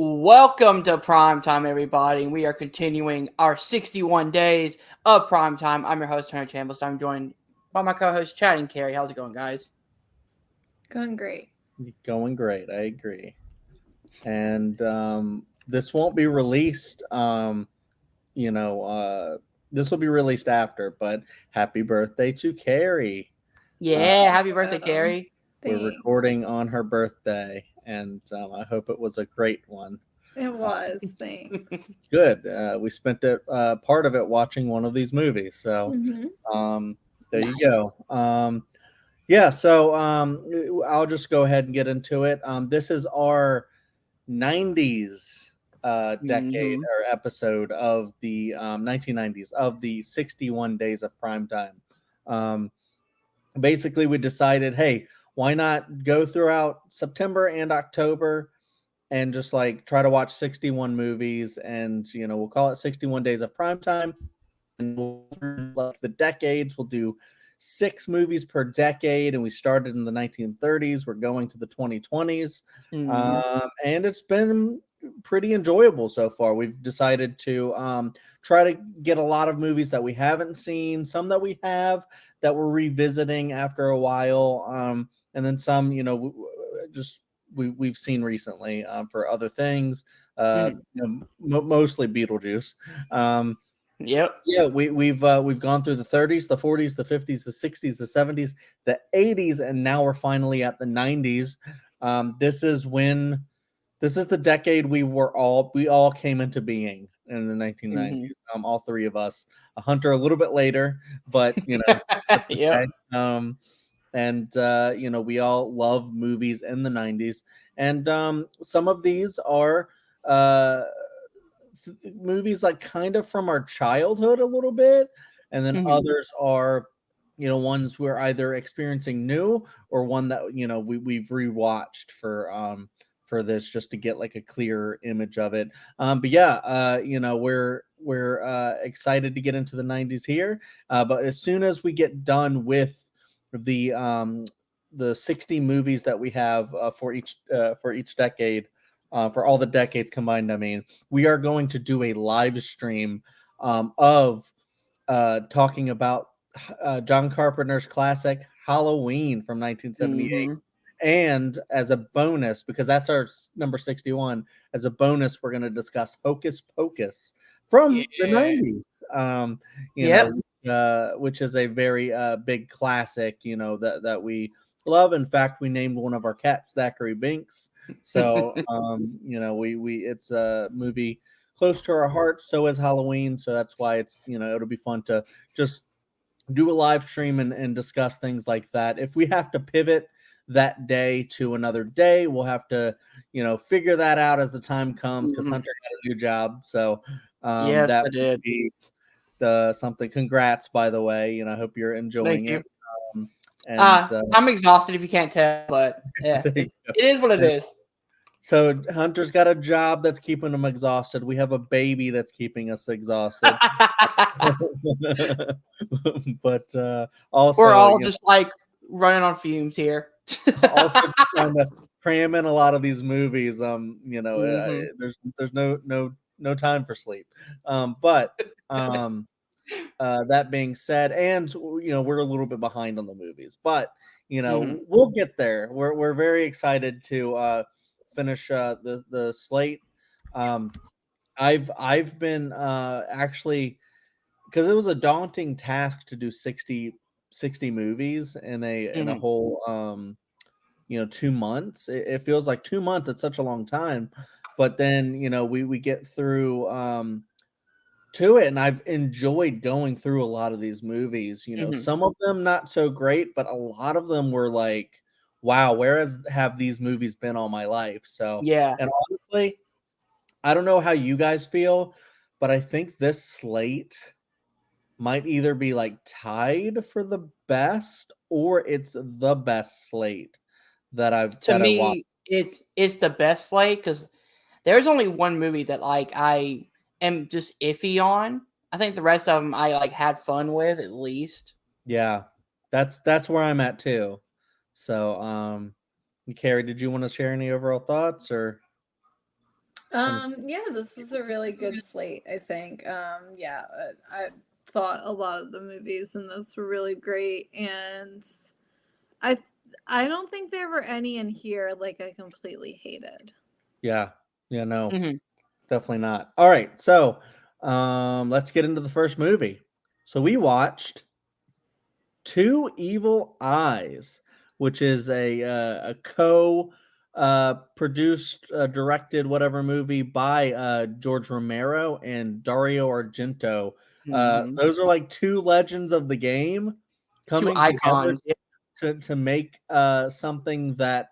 Welcome to Primetime, everybody. We are continuing our 61 days of Primetime. I'm your host, Turner Chambliss. I'm joined by my co-host, Chad and Carrie. How's it going, guys? Going great. Going great. I agree. And this won't be released. You know, this will be released after. But happy birthday to Carrie. Yeah, happy birthday, Carrie. We're Thanks. recording on her birthday, and I hope it was a great one. It was. Thanks. Good. We spent part of it watching one of these movies. So there Nice. you go. Yeah, so I'll just go ahead and get into it. This is our 90s decade or episode of the 1990s of the 61 Days of Primetime. Basically, we decided, hey, why not go throughout September and October and just like try to watch 61 movies, and we'll call it 61 Days of Primetime. And we'll like the decades, we'll do 6 movies per decade, and we started in the 1930s. We're going to the 2020s, and it's been pretty enjoyable so far. We've decided to try to get a lot of movies that we haven't seen, some that we have that we're revisiting after a while, and then some we've seen recently for other things, mostly Beetlejuice. Yep. Yeah, we've gone through the 30s, the 40s, the 50s, the 60s, the 70s, the 80s, and now we're finally at the 90s. This is the decade we all came into being in the 1990s. All three of us. Hunter a little bit later, but Yep. we all love movies in the 90s, and some of these are movies like kind of from our childhood a little bit, and then others are ones we're either experiencing new or one that we've rewatched for this, just to get like a clear image of it. But yeah, we're excited to get into the 90s here, but as soon as we get done with the 60 movies that we have for each decade, for all the decades combined, I mean, we are going to do a live stream of talking about John Carpenter's classic Halloween from 1978. And as a bonus, because that's our number 61, as a bonus, we're going to discuss Hocus Pocus from the 90s, which is a very big classic, that we love. In fact, we named one of our cats Thackeray Binks. So, it's a movie close to our hearts. So is Halloween. So that's why it's, it'll be fun to just do a live stream and discuss things like that. If we have to pivot that day to another day, we'll have to, figure that out as the time comes, because Hunter got a new job. So, yes, that I did. would be something. Congrats, by the way. I hope you're enjoying it. I'm exhausted if you can't tell, but yeah, it is what it is. So Hunter's got a job that's keeping him exhausted. We have a baby that's keeping us exhausted. But also, we're all just like running on fumes here. Also trying to cram in a lot of these movies. There's no time for sleep. But that being said, and we're a little bit behind on the movies, but we'll get there. We're very excited to finish the slate. I've been actually, because it was a daunting task to do 60 movies in a whole 2 months. It feels like 2 months. It's such a long time, but then we get through to it, and I've enjoyed going through a lot of these movies. Some of them not so great, but a lot of them were like, wow, where have these movies been all my life? So yeah, and honestly, I don't know how you guys feel, but I think this slate might either be like tied for the best, or it's the best slate that I've to watched. me, it's the best slate, because there's only one movie that like I am just iffy on. I think the rest of them I like had fun with, at least. Yeah, that's where I'm at too. So, Carrie, did you want to share any overall thoughts, or? Yeah, this is a really good slate, I think. Yeah, I thought a lot of the movies in this were really great, and I I don't think there were any in here like I completely hated. Yeah. Yeah, no, Mhm. definitely not. All right, so let's get into the first movie. So we watched Two Evil Eyes, which is a co produced, directed, whatever movie by George Romero and Dario Argento. Mhm. Those are like two legends of the game Two coming together icons. Yeah. to make something that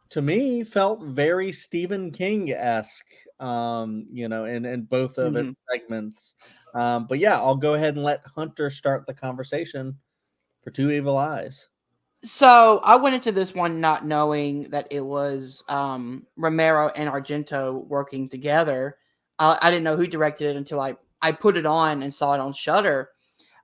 to me felt very Stephen King-esque, in both of Mhm. its segments. But yeah, I'll go ahead and let Hunter start the conversation for Two Evil Eyes. So I went into this one not knowing that it was Romero and Argento working together. I didn't know who directed it until I put it on and saw it on Shutter.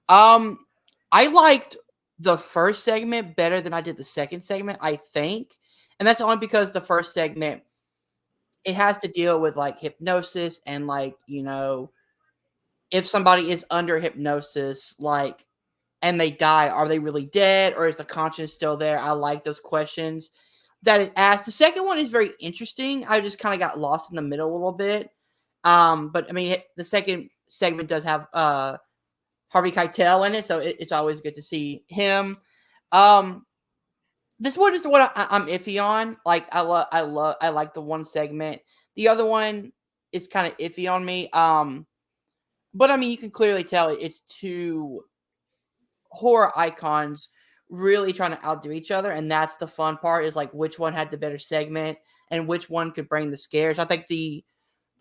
Um, I liked the first segment better than I did the second segment, I think, and that's only because the first segment it has to deal with like hypnosis and like if somebody is under hypnosis, like and they die, are they really dead or is the conscience still there? I like those questions that it asks. The second one is very interesting. I just kind of got lost in the middle a little bit. But I mean, the second segment does have Harvey Keitel in it, so it's always good to see him. Um, this one is the one I'm iffy on. Like I like the one segment. The other one is kind of iffy on me. But I mean, you can clearly tell it's two horror icons really trying to outdo each other, and that's the fun part is like which one had the better segment and which one could bring the scares. I think the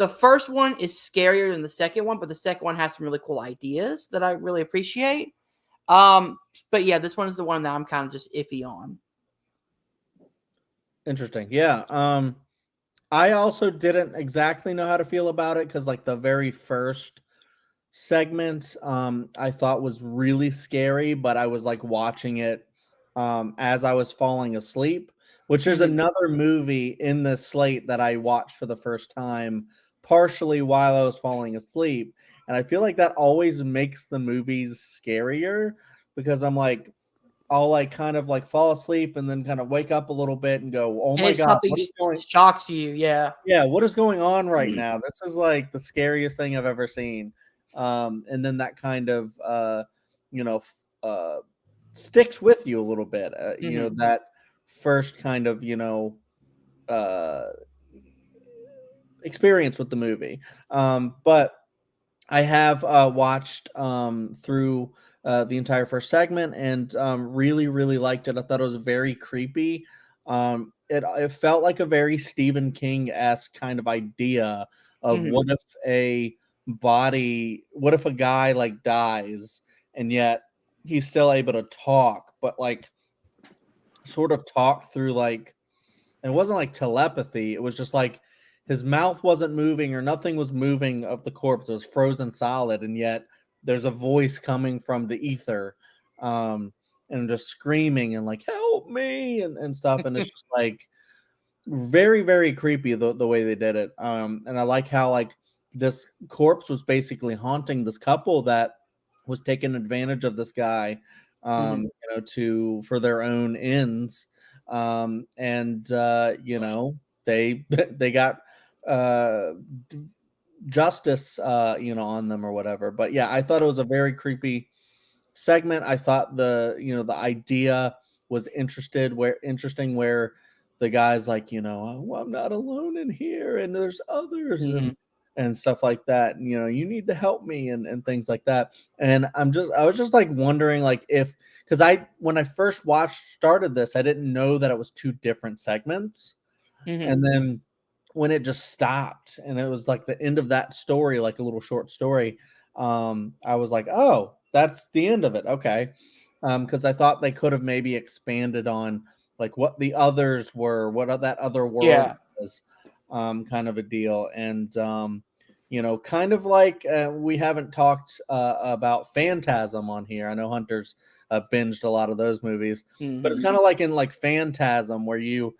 first one is scarier than the second one, but the second one has some really cool ideas that I really appreciate. Um, but yeah, this one is the one that I'm kind of just iffy on. Interesting. Yeah. I also didn't exactly know how to feel about it because like the very first segment I thought was really scary, but I was like watching it as I was falling asleep, which is Mhm. another movie in this slate that I watched for the first time partially while I was falling asleep. And I feel like that always makes the movies scarier because I'm like I'll like kind of like fall asleep and then kind of wake up a little bit and go, "Oh And my it's god, something what is going shocks you, yeah. yeah, what is going on right now? This is like the scariest thing I've ever seen." And then that kind of you know, sticks with you a little bit. Mhm. That first kind of, uh experience with the movie. But I have watched through the entire first segment and really, really liked it. I thought it was very creepy. It felt like a very Stephen King esque kind of idea of Mhm. what if a guy like dies and yet he's still able to talk, but like sort of talk through like and it wasn't like telepathy. It was just like his mouth wasn't moving or nothing was moving of the corpse. It was frozen solid, and yet there's a voice coming from the ether, um, and just screaming and like "help me" and stuff. And it's just like very very creepy the way they did it. And I like how like this corpse was basically haunting this couple that was taking advantage of this guy, Mhm. to for their own ends. And they they got uh justice on them or whatever. But yeah, I thought it was a very creepy segment. I thought the idea was interesting where the guy's like, "Oh, I'm not alone in here and there's others," and Mhm. stuff like that. And, you need to help me and things like that. And I was just like wondering like if because when I first started this, I didn't know that it was two different segments. Mhm. And then when it just stopped and it was like the end of that story, like a little short story, I was like, oh, that's the end of it. Okay. Because I thought they could have maybe expanded on like what the others were, that other world Yeah. was, kind of a deal. And, kind of like we haven't talked about Phantasm on here. I know Hunter's binged a lot of those movies, but it's Mhm. kind of like in like Phantasm where you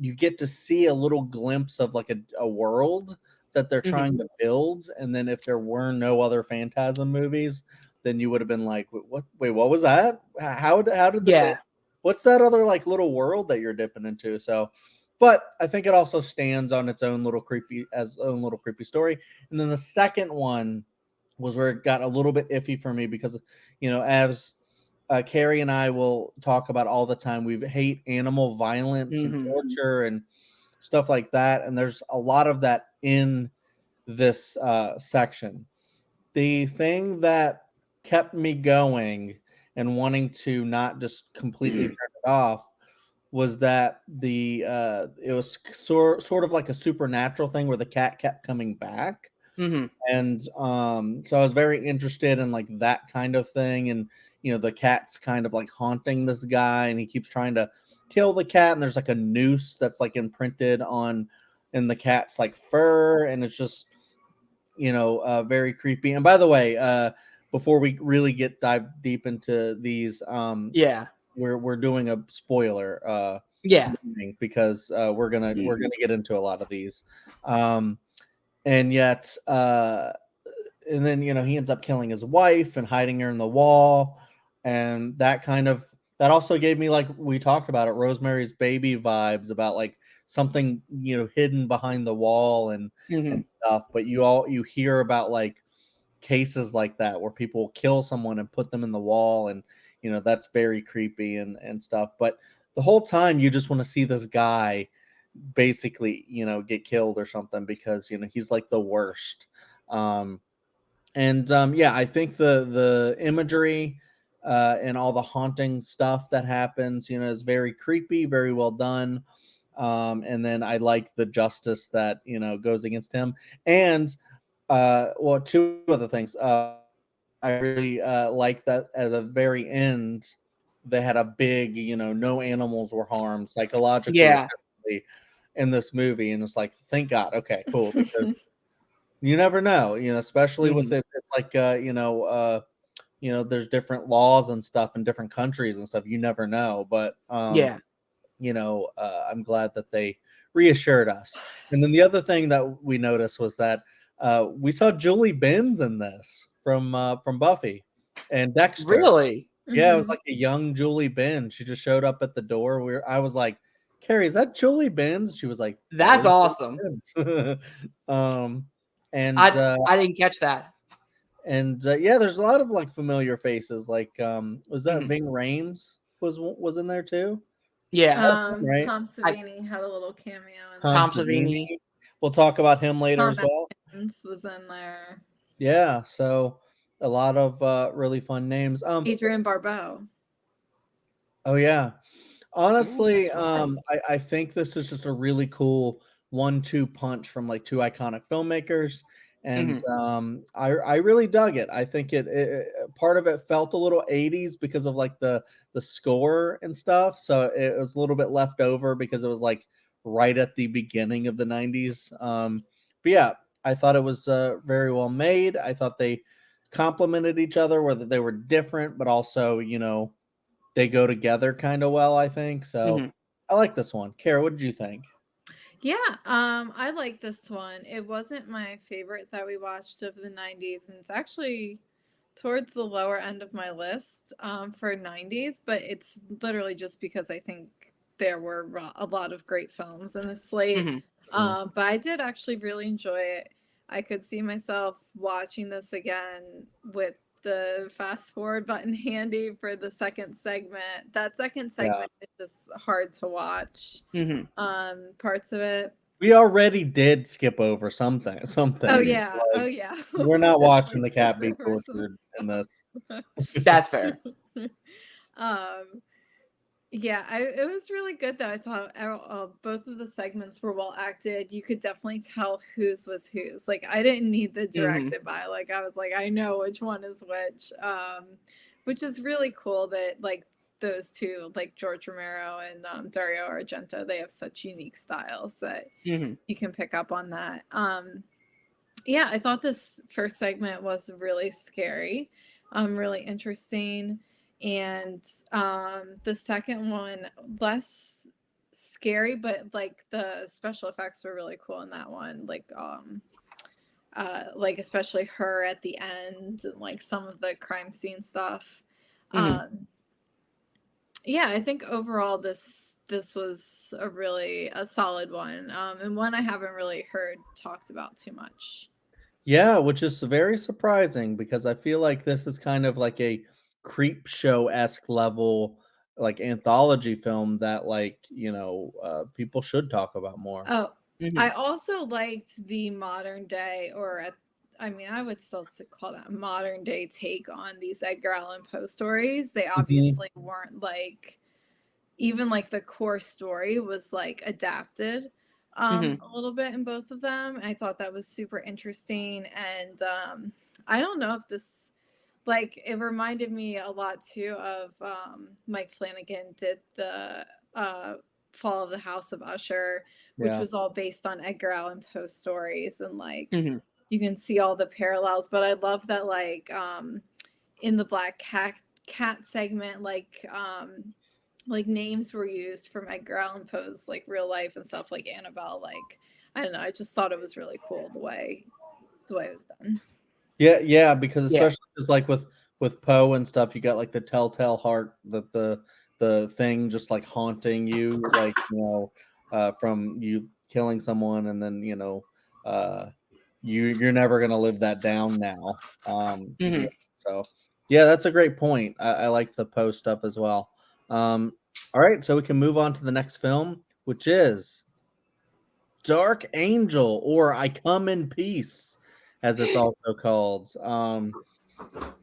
you get to see a little glimpse of like a world that they're trying to build. And then if there were no other Phantasm movies, then you would have been like, what? Wait, what was that? How did this? Yeah. What's that other like little world that you're dipping into? So, but I think it also stands on its own little creepy story. And then the second one was where it got a little bit iffy for me because, as Carrie and I will talk about all the time, we hate animal violence and torture and stuff like that. And there's a lot of that in this section. The thing that kept me going and wanting to not just completely turn it off was that it was sort of like a supernatural thing where the cat kept coming back. And so I was very interested in like that kind of thing. And the cat's kind of like haunting this guy, and he keeps trying to kill the cat, and there's like a noose that's like imprinted in the cat's like fur, and it's just very creepy. And by the way, before we really dive deep into these, we're doing a spoiler because we're gonna get into a lot of these, and yet and then he ends up killing his wife and hiding her in the wall, and that also gave me, like we talked about it, Rosemary's Baby vibes about like something hidden behind the wall and stuff. But you hear about like cases like that where people kill someone and put them in the wall, and that's very creepy and stuff. But the whole time you just want to see this guy basically get killed or something, because he's like the worst. I think the imagery and all the haunting stuff that happens is very creepy, very well done. And then I like the justice that goes against him. And two other things. I really like that at the very end they had a big no animals were harmed psychologically or physically in this movie, and it's like, thank God. Okay, cool, because you never know, especially with it. It's like there's different laws and stuff in different countries and stuff. You never know, but I'm glad that they reassured us. And then the other thing that we noticed was that we saw Julie Benz in this from Buffy and Dexter. Really? Yeah, it was like a young Julie Benz. She just showed up at the door. I was like, Carrie, is that Julie Benz? She was like, that's awesome. And I didn't catch that. And there's a lot of like familiar faces. Like, was that Ving Rhames was in there too? Yeah, right. Tom Savini had a little cameo. Tom Savini. We'll talk about him later as well. Atkins was in there. Yeah, so a lot of really fun names. Adrienne Barbeau. Oh yeah. Honestly, I think this is just a really cool 1-2 punch from like two iconic filmmakers, and I really dug it. I think it part of it felt a little 80s because of like the score and stuff, so it was a little bit left over because it was like right at the beginning of the 90s. But yeah, I thought it was very well made. I thought they complemented each other, whether they were different, but also they go together kind of well, I think. So I like this one. Kara, what did you think? Yeah, I like this one. It wasn't my favorite that we watched of the 90s, and it's actually towards the lower end of my list for 90s, but it's literally just because I think there were a lot of great films in the slate. But I did actually really enjoy it. I could see myself watching this again with the fast forward button handy for the second segment. That second segment is just hard to watch. Parts of it. We already did skip over something. Oh yeah. Like, oh yeah. We're not watching the cat be tortured in this. That's fair. Yeah, it was really good though. I thought both of the segments were well acted. You could definitely tell whose was whose. Like I didn't need the directed by. Like I was like, I know which one is which is really cool that like those two, like George Romero and Dario Argento, they have such unique styles that you can pick up on that. Yeah, I thought this first segment was really scary, really interesting. And the second one, less scary, but like the special effects were really cool in that one. Like especially her at the end and like some of the crime scene stuff. Yeah, I think overall this was a solid one, and one I haven't really heard talked about too much. Yeah, which is very surprising because I feel like this is kind of like a creep show-esque level like anthology film that people should talk about more. Oh, I also liked the modern day, I mean, I would still call that modern day take on these Edgar Allan Poe stories. They obviously weren't like, even like the core story was like adapted a little bit in both of them. I thought that was super interesting. And I don't know if this, like, it reminded me a lot too of Mike Flanagan did the Fall of the House of Usher, which was all based on Edgar Allan Poe stories, and like you can see all the parallels. But I love that, like, in the Black Cat segment, like names were used from Edgar Allan Poe's like real life and stuff, like Annabelle. Like, I don't know, I just thought it was really cool the way it was done. Yeah, because especially because like with Poe and stuff, you got like the telltale heart, that the thing just like haunting you, like from you killing someone, and then you're never gonna live that down now. So yeah, that's a great point. I like the Poe stuff as well. All right, so we can move on to the next film, which is Dark Angel, or I Come in Peace, as it's also called.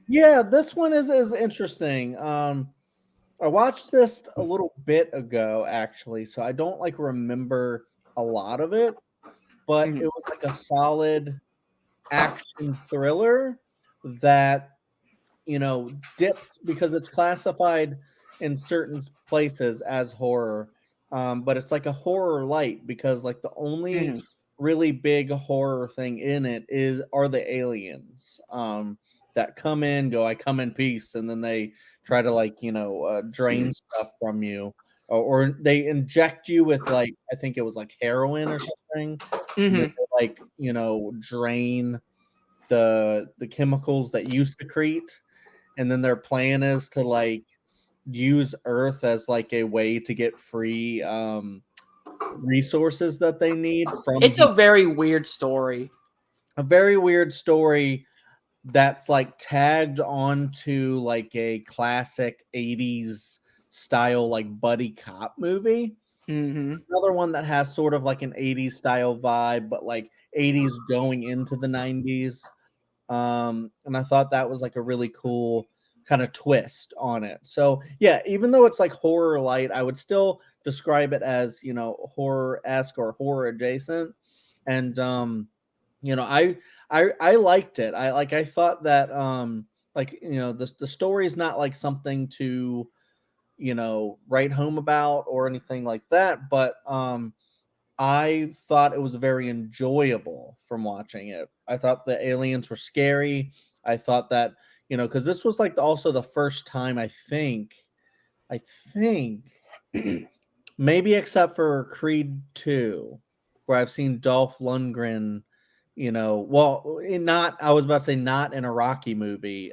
Yeah, this one is interesting. I watched this a little bit ago, actually, so I don't like remember a lot of it, but it was like a solid action thriller that dips, because it's classified in certain places as horror, but it's like a horror light, because like the only really big horror thing in it are the aliens that come in, go, I come in peace, and then they try to like drain stuff from you, or they inject you with, like, I think it was like heroin or something, and they, like drain the chemicals that you secrete, and then their plan is to like use Earth as like a way to get free resources that they need from It's a very weird story. A very weird story that's like tagged onto like a classic 80s style like buddy cop movie. Another one that has sort of like an 80s style vibe, but like 80s going into the 90s. And I thought that was like a really cool kind of twist on it. So yeah, even though it's like horror light, I would still describe it as horror-esque or horror adjacent. And I liked it. I thought that the story is not like something to write home about or anything like that, but I thought it was very enjoyable from watching it. I thought the aliens were scary. I thought that, because this was like also the first time I think, maybe except for Creed 2, where I've seen Dolph Lundgren, I was about to say not in a Rocky movie,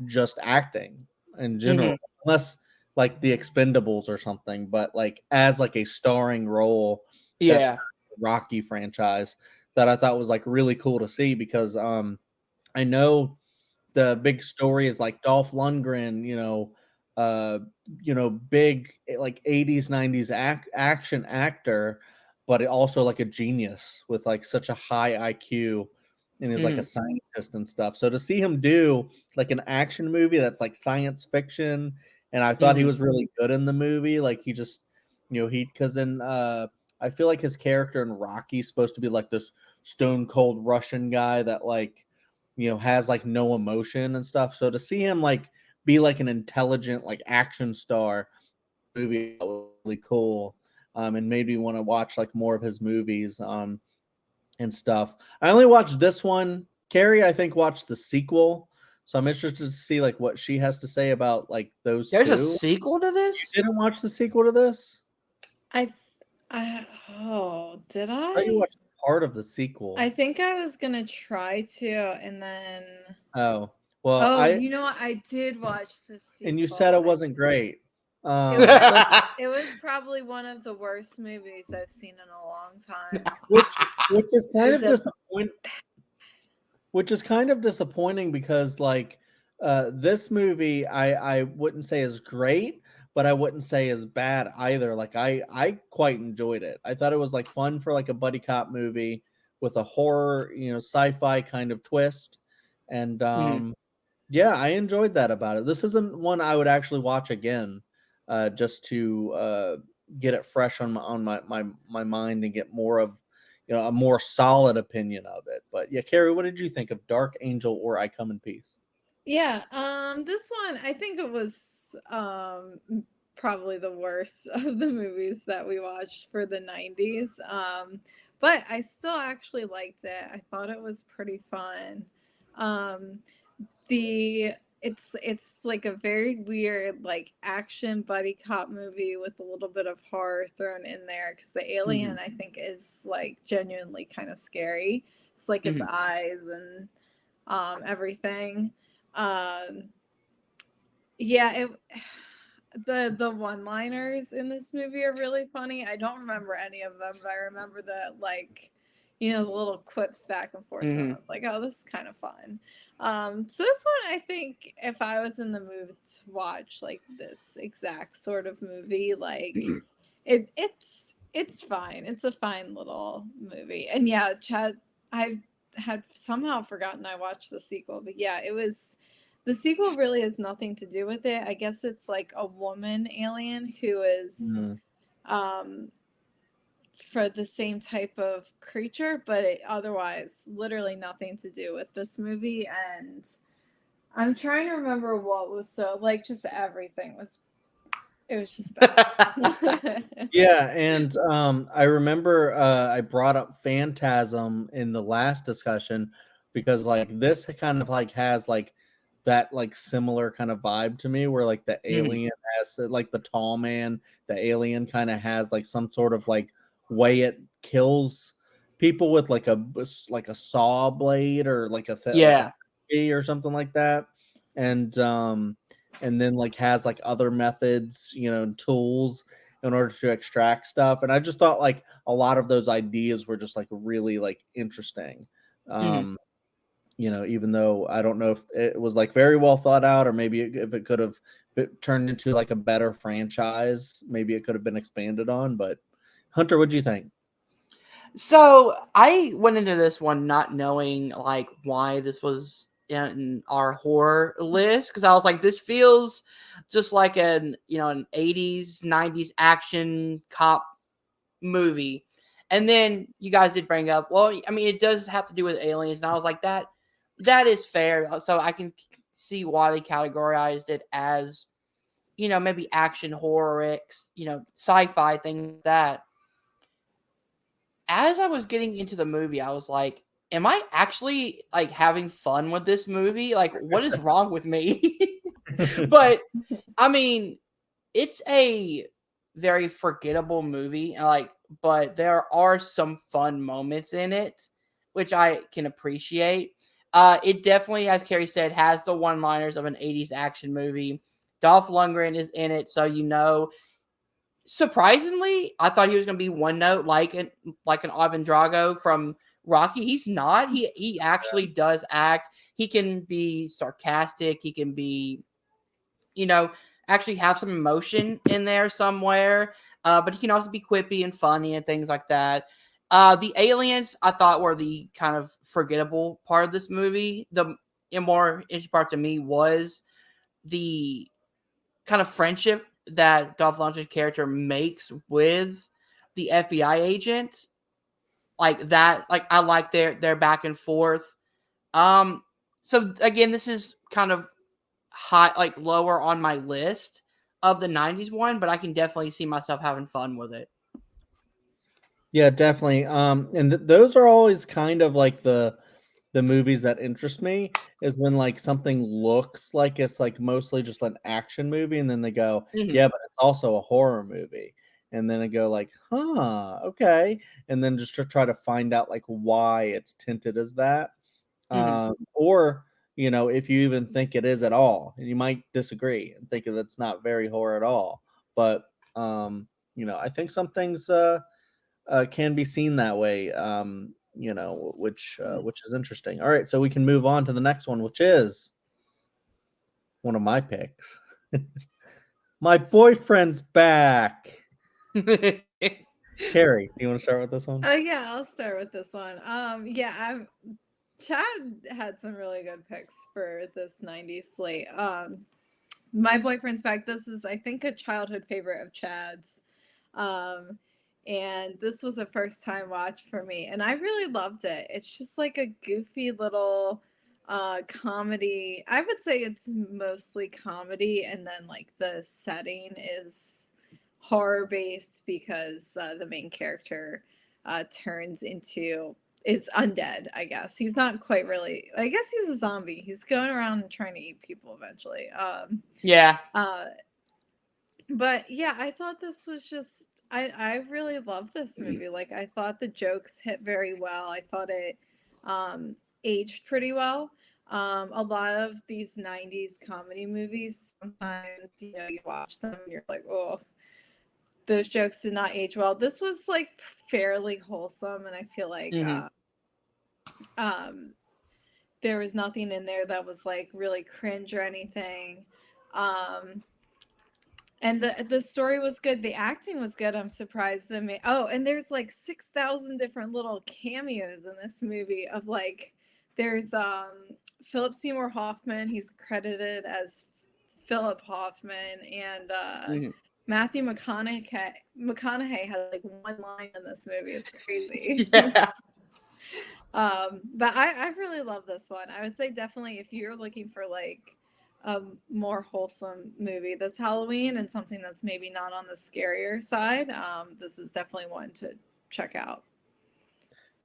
just acting in general, unless like the Expendables or something, but like as like a starring role, that's Rocky franchise, that I thought was like really cool to see, because I know the big story is like Dolph Lundgren, big like 80s 90s action actor, but also like a genius with like such a high IQ, and is like a scientist and stuff. So to see him do like an action movie that's like science fiction, and I thought he was really good in the movie. Like he just, because in I feel like his character in Rocky's supposed to be like this stone cold Russian guy that like has like no emotion and stuff. So to see him like be like an intelligent like action star movie, was really cool, and made me want to watch like more of his movies and stuff. I only watched this one. Carrie, I think, watched the sequel, so I'm interested to see like what she has to say about like those There's two. a sequel to this? You didn't watch the sequel to this? Did I thought you I? watched part of the sequel. I think I was gonna try to, and then Oh, well, oh, you know what? I did watch the and you said it sequel. wasn't great. It was probably one of the worst movies I've seen in a long time. which is kind Is of it disappointing. Which is kind of disappointing because like this movie I wouldn't say is great, but I wouldn't say is bad either. Like I quite enjoyed it. I thought it was like fun for like a buddy cop movie with a horror, sci-fi kind of twist. And Mhm. yeah, I enjoyed that about it. This isn't one I would actually watch again, just to get it fresh on my mind and get more of a more solid opinion of it. But yeah, Carrie, what did you think of Dark Angel or I Come in Peace? Yeah, this one I think it was probably the worst of the movies that we watched for the 90s. But I still actually liked it. I thought it was pretty fun. Um the it's like a very weird like action buddy cop movie with a little bit of horror thrown in there because the alien Mhm. I think is like genuinely kind of scary. It's like its Mhm. eyes and everything. Um, yeah, the one-liners in this movie are really funny. I don't remember any of them, but I remember the like, the little quips back and forth, and I Mhm. was like, oh, this is kind of fun. So this one, I think, if I was in the mood to watch like this exact sort of movie, like it's fine. It's a fine little movie, and yeah, Chad, I had somehow forgotten I watched the sequel, but yeah, it was the sequel really has nothing to do with it. I guess it's like a woman alien who is Mhm. um for the same type of creature, but otherwise literally nothing to do with this movie. And I'm trying to remember what was so like just everything was it was just bad. Yeah, and I remember I brought up Phantasm in the last discussion because like this kind of like has like that like similar kind of vibe to me where like the Mhm. alien has like the tall man, the alien kind of has like some sort of like way it kills people with like a saw blade or like like a Yeah. or something like that. And then like has like other methods, tools in order to extract stuff. And I just thought like a lot of those ideas were just like really like interesting. Mhm. Um, even though I don't know if it was like very well thought out, or maybe if it could have turned into like a better franchise, maybe it could have been expanded on. But Hunter, what do you think? So I went into this one not knowing like why this was in our horror list because I was like, this feels just like an 80s, 90s action cop movie. And then you guys did bring up, well, I mean, it does have to do with aliens, and I was like, that is fair. So I can see why they categorized it as, maybe action horror, sci-fi, things like that. As I was getting into the movie, I was like, am I actually like having fun with this movie? Like, what is wrong with me? But I mean, it's a very forgettable movie, and but there are some fun moments in it, which I can appreciate. It definitely, as Carrie said, has the one-liners of an 80s action movie. Dolph Lundgren is in it, so surprisingly, I thought he was going to be one note like an Ivan Drago from Rocky. He's not. He actually does act. He can be sarcastic. He can be, you know, actually have some emotion in there somewhere. But he can also be quippy and funny and things like that. The aliens I thought were the kind of forgettable part of this movie. The more interesting part to me was the kind of friendship that Dolph Lundgren's character makes with the FBI agent, like that, like I like their back and forth. Um, so again, this is kind of high, like lower on my list of the '90s one, but I can definitely see myself having fun with it. Yeah, definitely. And those are always kind of like the movies that interest me is when like something looks like it's like mostly just an action movie, and then they go, Mhm. yeah, but it's also a horror movie. and then I go like, huh, okay, and then just to try to find out like why it's tinted as that, Hmm. or if you even think it is at all, and you might disagree and think that it's not very horror at all, but I think some things can be seen that way, which is interesting. All right, so we can move on to the next one, which is one of my picks. My boyfriend's back. Carrie, do you want to start with this one? Oh yeah, I'll start with this one. Yeah, Chad had some really good picks for this 90s slate. My Boyfriend's Back, this is I think a childhood favorite of Chad's. Um and this was a first time watch for me and I really loved it. It's just like a goofy little comedy. I would say it's mostly comedy and then like the setting is horror based because the main character turns into is undead, I guess. He's not quite really, I guess he's a zombie. He's going around trying to eat people eventually. Yeah. But yeah, I thought this was just I really loved this movie. Like I thought the jokes hit very well. I thought it aged pretty well. A lot of these 90s comedy movies, sometimes, you watch them and you're like, oh, those jokes did not age well. This was like fairly wholesome, and I feel like there was nothing in there that was like really cringe or anything. And the story was good. The acting was good. I'm surprised that and there's like 6,000 different little cameos in this movie of like there's Philip Seymour Hoffman. He's credited as Philip Hoffman and Matthew McConaughey has like one line in this movie. It's crazy. Yeah. But I really love this one. I would say definitely if you're looking for like a more wholesome movie this Halloween and something that's maybe not on the scarier side, this is definitely one to check out.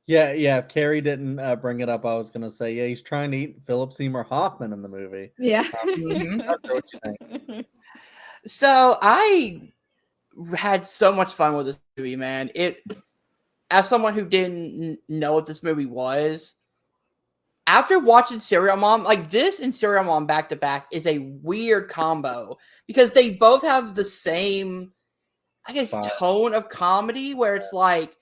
Yeah. If Carrie didn't bring it up, I was gonna say, yeah, he's trying to eat Philip Seymour Hoffman in the movie. Yeah. Not sure what you think. So I had so much fun with this movie, man. As someone who didn't know what this movie was, after watching Serial Mom, like this and Serial Mom back to back is a weird combo because they both have the same, I guess, tone of comedy where it's like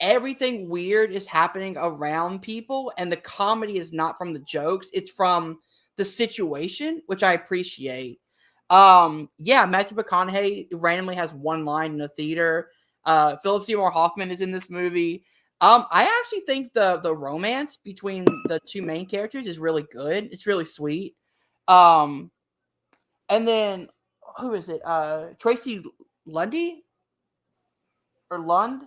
everything weird is happening around people and the comedy is not from the jokes, it's from the situation, which I appreciate. Yeah, Matthew McConaughey randomly has one line in a theater. Philip Seymour Hoffman is in this movie. I actually think the romance between the two main characters is really good. It's really sweet. And then who is it? Tracy Lundy or Lund,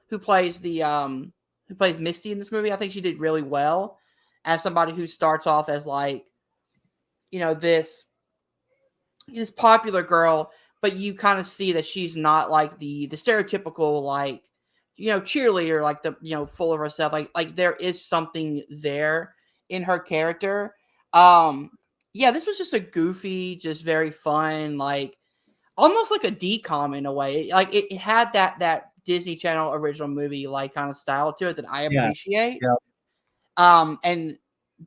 who plays who plays Misty in this movie. I think she did really well as somebody who starts off as like, this popular girl, but you kind of see that she's not like the stereotypical like cheerleader, like the full of herself, like there is something there in her character. Yeah, this was just a goofy, just very fun, like almost like a decom in a way. Like it had that Disney Channel original movie like kind of style to it that I appreciate. And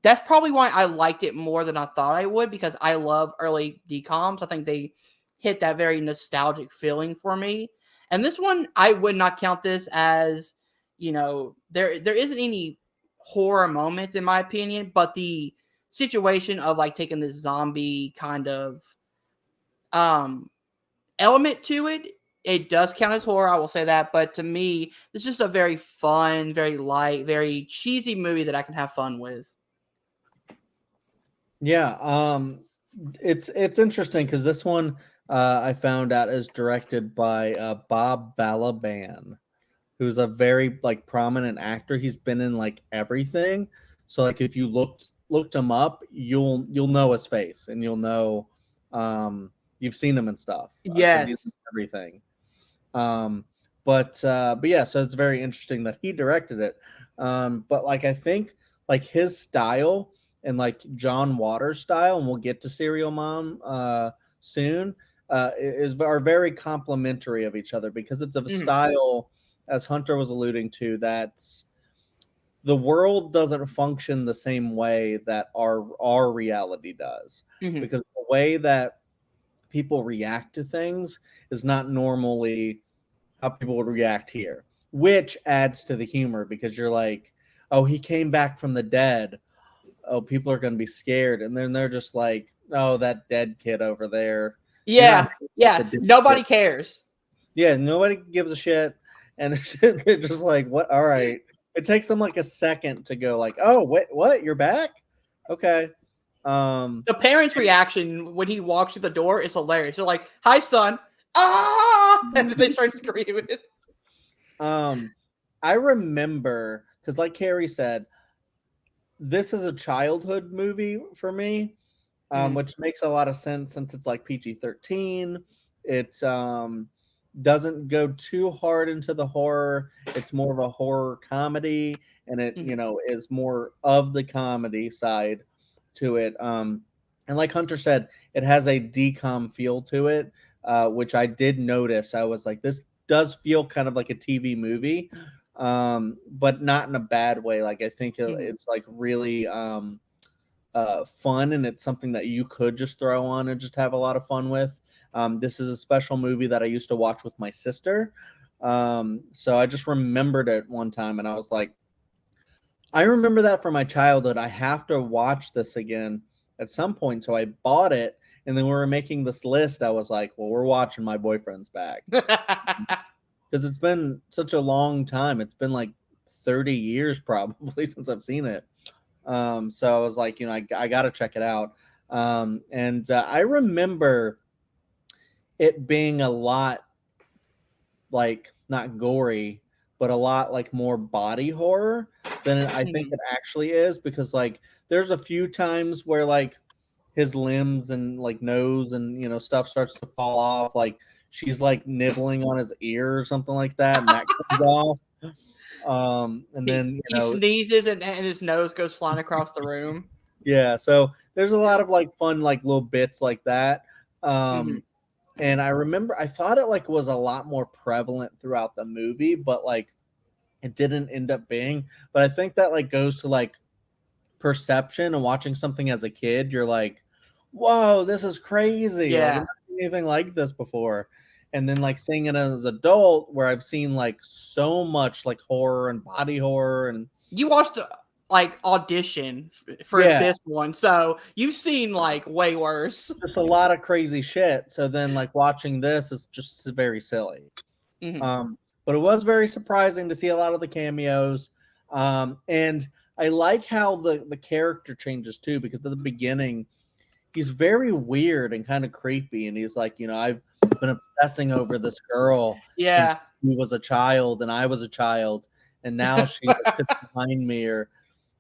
that's probably why I liked it more than I thought I would, because I love early decoms. I think they hit that very nostalgic feeling for me. And this one, I would not count this as, there isn't any horror moments in my opinion, but the situation of like taking this zombie kind of element to it, it does count as horror, I will say that. But to me, it's just a very fun, very light, very cheesy movie that I can have fun with. Yeah, it's interesting because this one I found out is directed by Bob Balaban, who's a very like prominent actor. He's been in like everything. So like if you looked him up, you'll know his face and you'll know you've seen him and stuff. 'Cause he's Yes. in everything. But yeah, so it's very interesting that he directed it. But like I think like his style and like John Waters' style, and we'll get to Serial Mom soon. are very complementary of each other because it's of a style, as Hunter was alluding to, that's the world doesn't function the same way that our reality does, because the way that people react to things is not normally how people would react here, which adds to the humor because you're like, oh, he came back from the dead. Oh, people are going to be scared. And then they're just like, oh, that dead kid over there. Yeah. Nobody cares. Yeah, nobody gives a shit. And they're just like, what? All right. It takes them like a second to go like, oh, wait, what? You're back? Okay. The parents' reaction when he walks through the door is hilarious. They're like, "Hi, son!" Ah, and then they start screaming. I remember because, like Carrie said, this is a childhood movie for me, which makes a lot of sense since it's like PG-13. It doesn't go too hard into the horror. It's more of a horror comedy, and it is more of the comedy side to it. And like Hunter said, it has a decom feel to it, which I did notice. I was like, this does feel kind of like a TV movie, but not in a bad way. Like I think it's like really fun, and it's something that you could just throw on and just have a lot of fun with. This is a special movie that I used to watch with my sister. So I just remembered it one time, and I was like, I remember that from my childhood. I have to watch this again at some point. So I bought it, and then we were making this list. I was like, well, we're watching My Boyfriend's Back. Because it's been such a long time. It's been like 30 years probably since I've seen it. So I was like, I got to check it out. And I remember it being a lot like not gory, but a lot like more body horror than I think it actually is, because like there's a few times where like his limbs and like nose and stuff starts to fall off, like she's like nibbling on his ear or something like that, and that comes off. And then he sneezes and his nose goes flying across the room. Yeah, so there's a lot of like fun like little bits like that. And I remember I thought it like was a lot more prevalent throughout the movie, but like it didn't end up being. But I think that like goes to like perception, and watching something as a kid, you're like, whoa, this is crazy. Like I've never seen anything like this before. And then like seeing it as an adult, where I've seen like so much like horror and body horror. And you watched like Audition for this one, so you've seen like way worse. Just a lot of crazy shit. So then like watching this is just very silly. But it was very surprising to see a lot of the cameos. And I like how the character changes too, because at the beginning he's very weird and kind of creepy, and he's like, I've been obsessing over this girl since he was a child and I was a child, and now she sits behind me or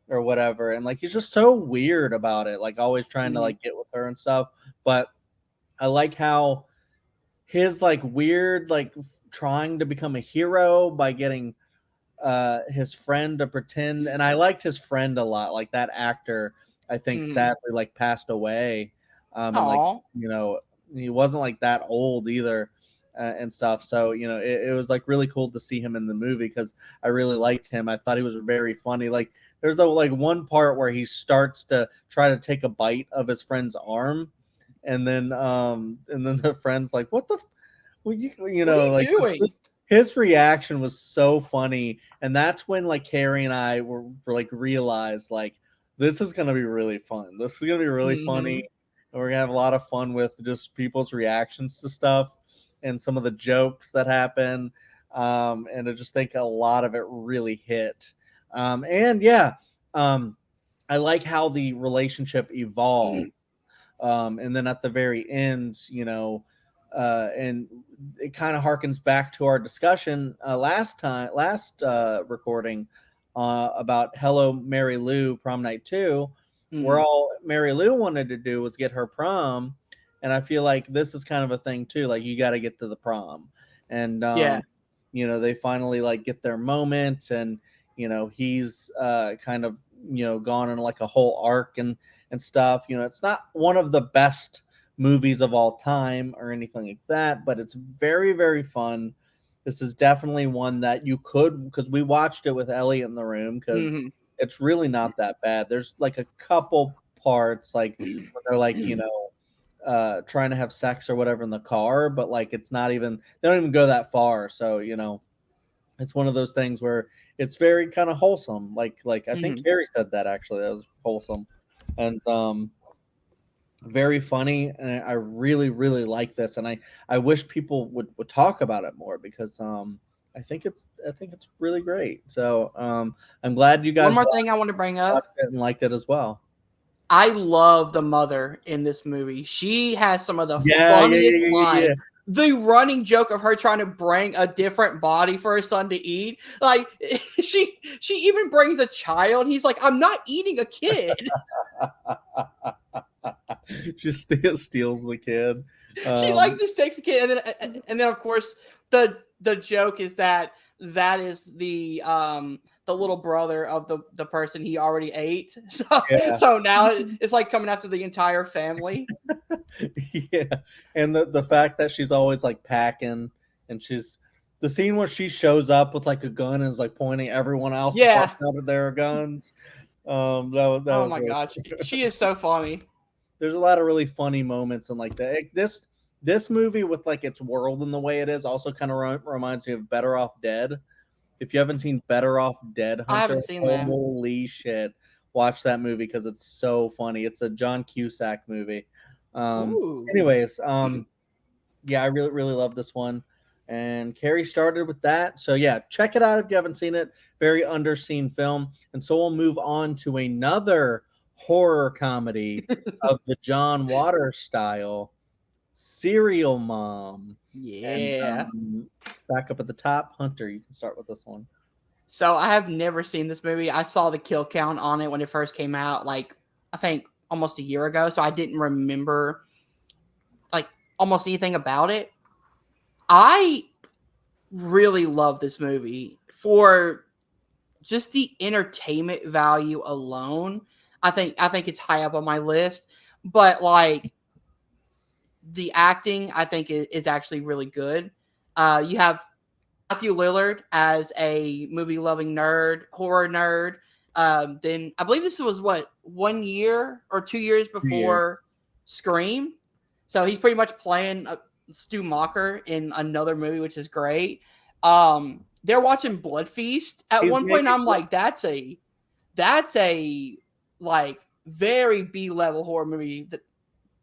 whatever. And like he's just so weird about it, like always trying to like get with her and stuff. But I like how his like weird like trying to become a hero by getting his friend to pretend. And I liked his friend a lot. Like that actor, I think sadly like passed away. And like he wasn't like that old either. And stuff. So, it was like really cool to see him in the movie, because I really liked him. I thought he was very funny. Like there's the like one part where he starts to try to take a bite of his friend's arm, and then the friend's like, what the what are you doing? His reaction was so funny. And that's when like Carrie and I were like realized like this is gonna be really fun. This is gonna be really funny, and we're gonna have a lot of fun with just people's reactions to stuff and some of the jokes that happen. And I just think a lot of it really hit. I like how the relationship evolves. And then at the very end, and it kind of harkens back to our discussion last recording about Hello Mary Lou Prom Night 2, where all Mary Lou wanted to do was get her prom. And I feel like this is kind of a thing too. Like you got to get to the prom, and they finally like get their moment, and he's kind of gone in like a whole arc and stuff. It's not one of the best movies of all time or anything like that, but it's very, very fun. This is definitely one that you could, because we watched it with Ellie in the room, because Mhm. it's really not that bad. There's like a couple parts, like where they're like, trying to have sex or whatever in the car, but like it's not even, they don't even go that far. So, it's one of those things where it's very kind of wholesome. Like I think Mhm. Carrie said that actually, that was wholesome. And very funny, and I really, really like this, and I wish people would talk about it more, because I think it's really great. So I'm glad you One guys more thing I want to bring up. watched it and liked it as well. I love the mother in this movie. She has some of the Yeah, yeah, funniest yeah, yeah, lines. yeah. The running joke of her trying to bring a different body for her son to eat. Like she even brings a child. He's like, I'm not eating a kid. Just steals the kid. She like just takes the kid, and then of course the joke is that is the little brother of the person he already ate. So Yeah. so now it's like coming after the entire family. Yeah, and the fact that she's always like packing, and she's the scene where she shows up with like a gun and is like pointing everyone else to watch Yeah. out at their guns. That Oh was my really. god, she is so funny. There's a lot of really funny moments, and like this movie, with like its world and the way it is, also kind of reminds me of Better Off Dead. If you haven't seen Better Off Dead, I Hunter, haven't seen that. holy shit, watch that movie because it's so funny. It's a John Cusack movie. Ooh. Anyways, yeah, I really, really love this one. And Carrie started with that. So yeah, check it out if you haven't seen it. Very underseen film. And so we'll move on to another horror comedy of the John Waters style, Serial Mom. And Yeah. back up at the top, Hunter, you can start with this one. So I have never seen this movie. I saw the kill count on it when it first came out, like I think almost a year ago. So I didn't remember like almost anything about it. I really love this movie for just the entertainment value alone. I think it's high up on my list, but like the acting, I think is actually really good. You have Matthew Lillard as a movie loving nerd, horror nerd. Then I believe this was what 1 year or 2 years 2 years. before Scream, so he's pretty much playing Stu Macher in another movie, which is great. They're watching Blood Feast at He's one point. And making I'm like, that's a like very B level horror movie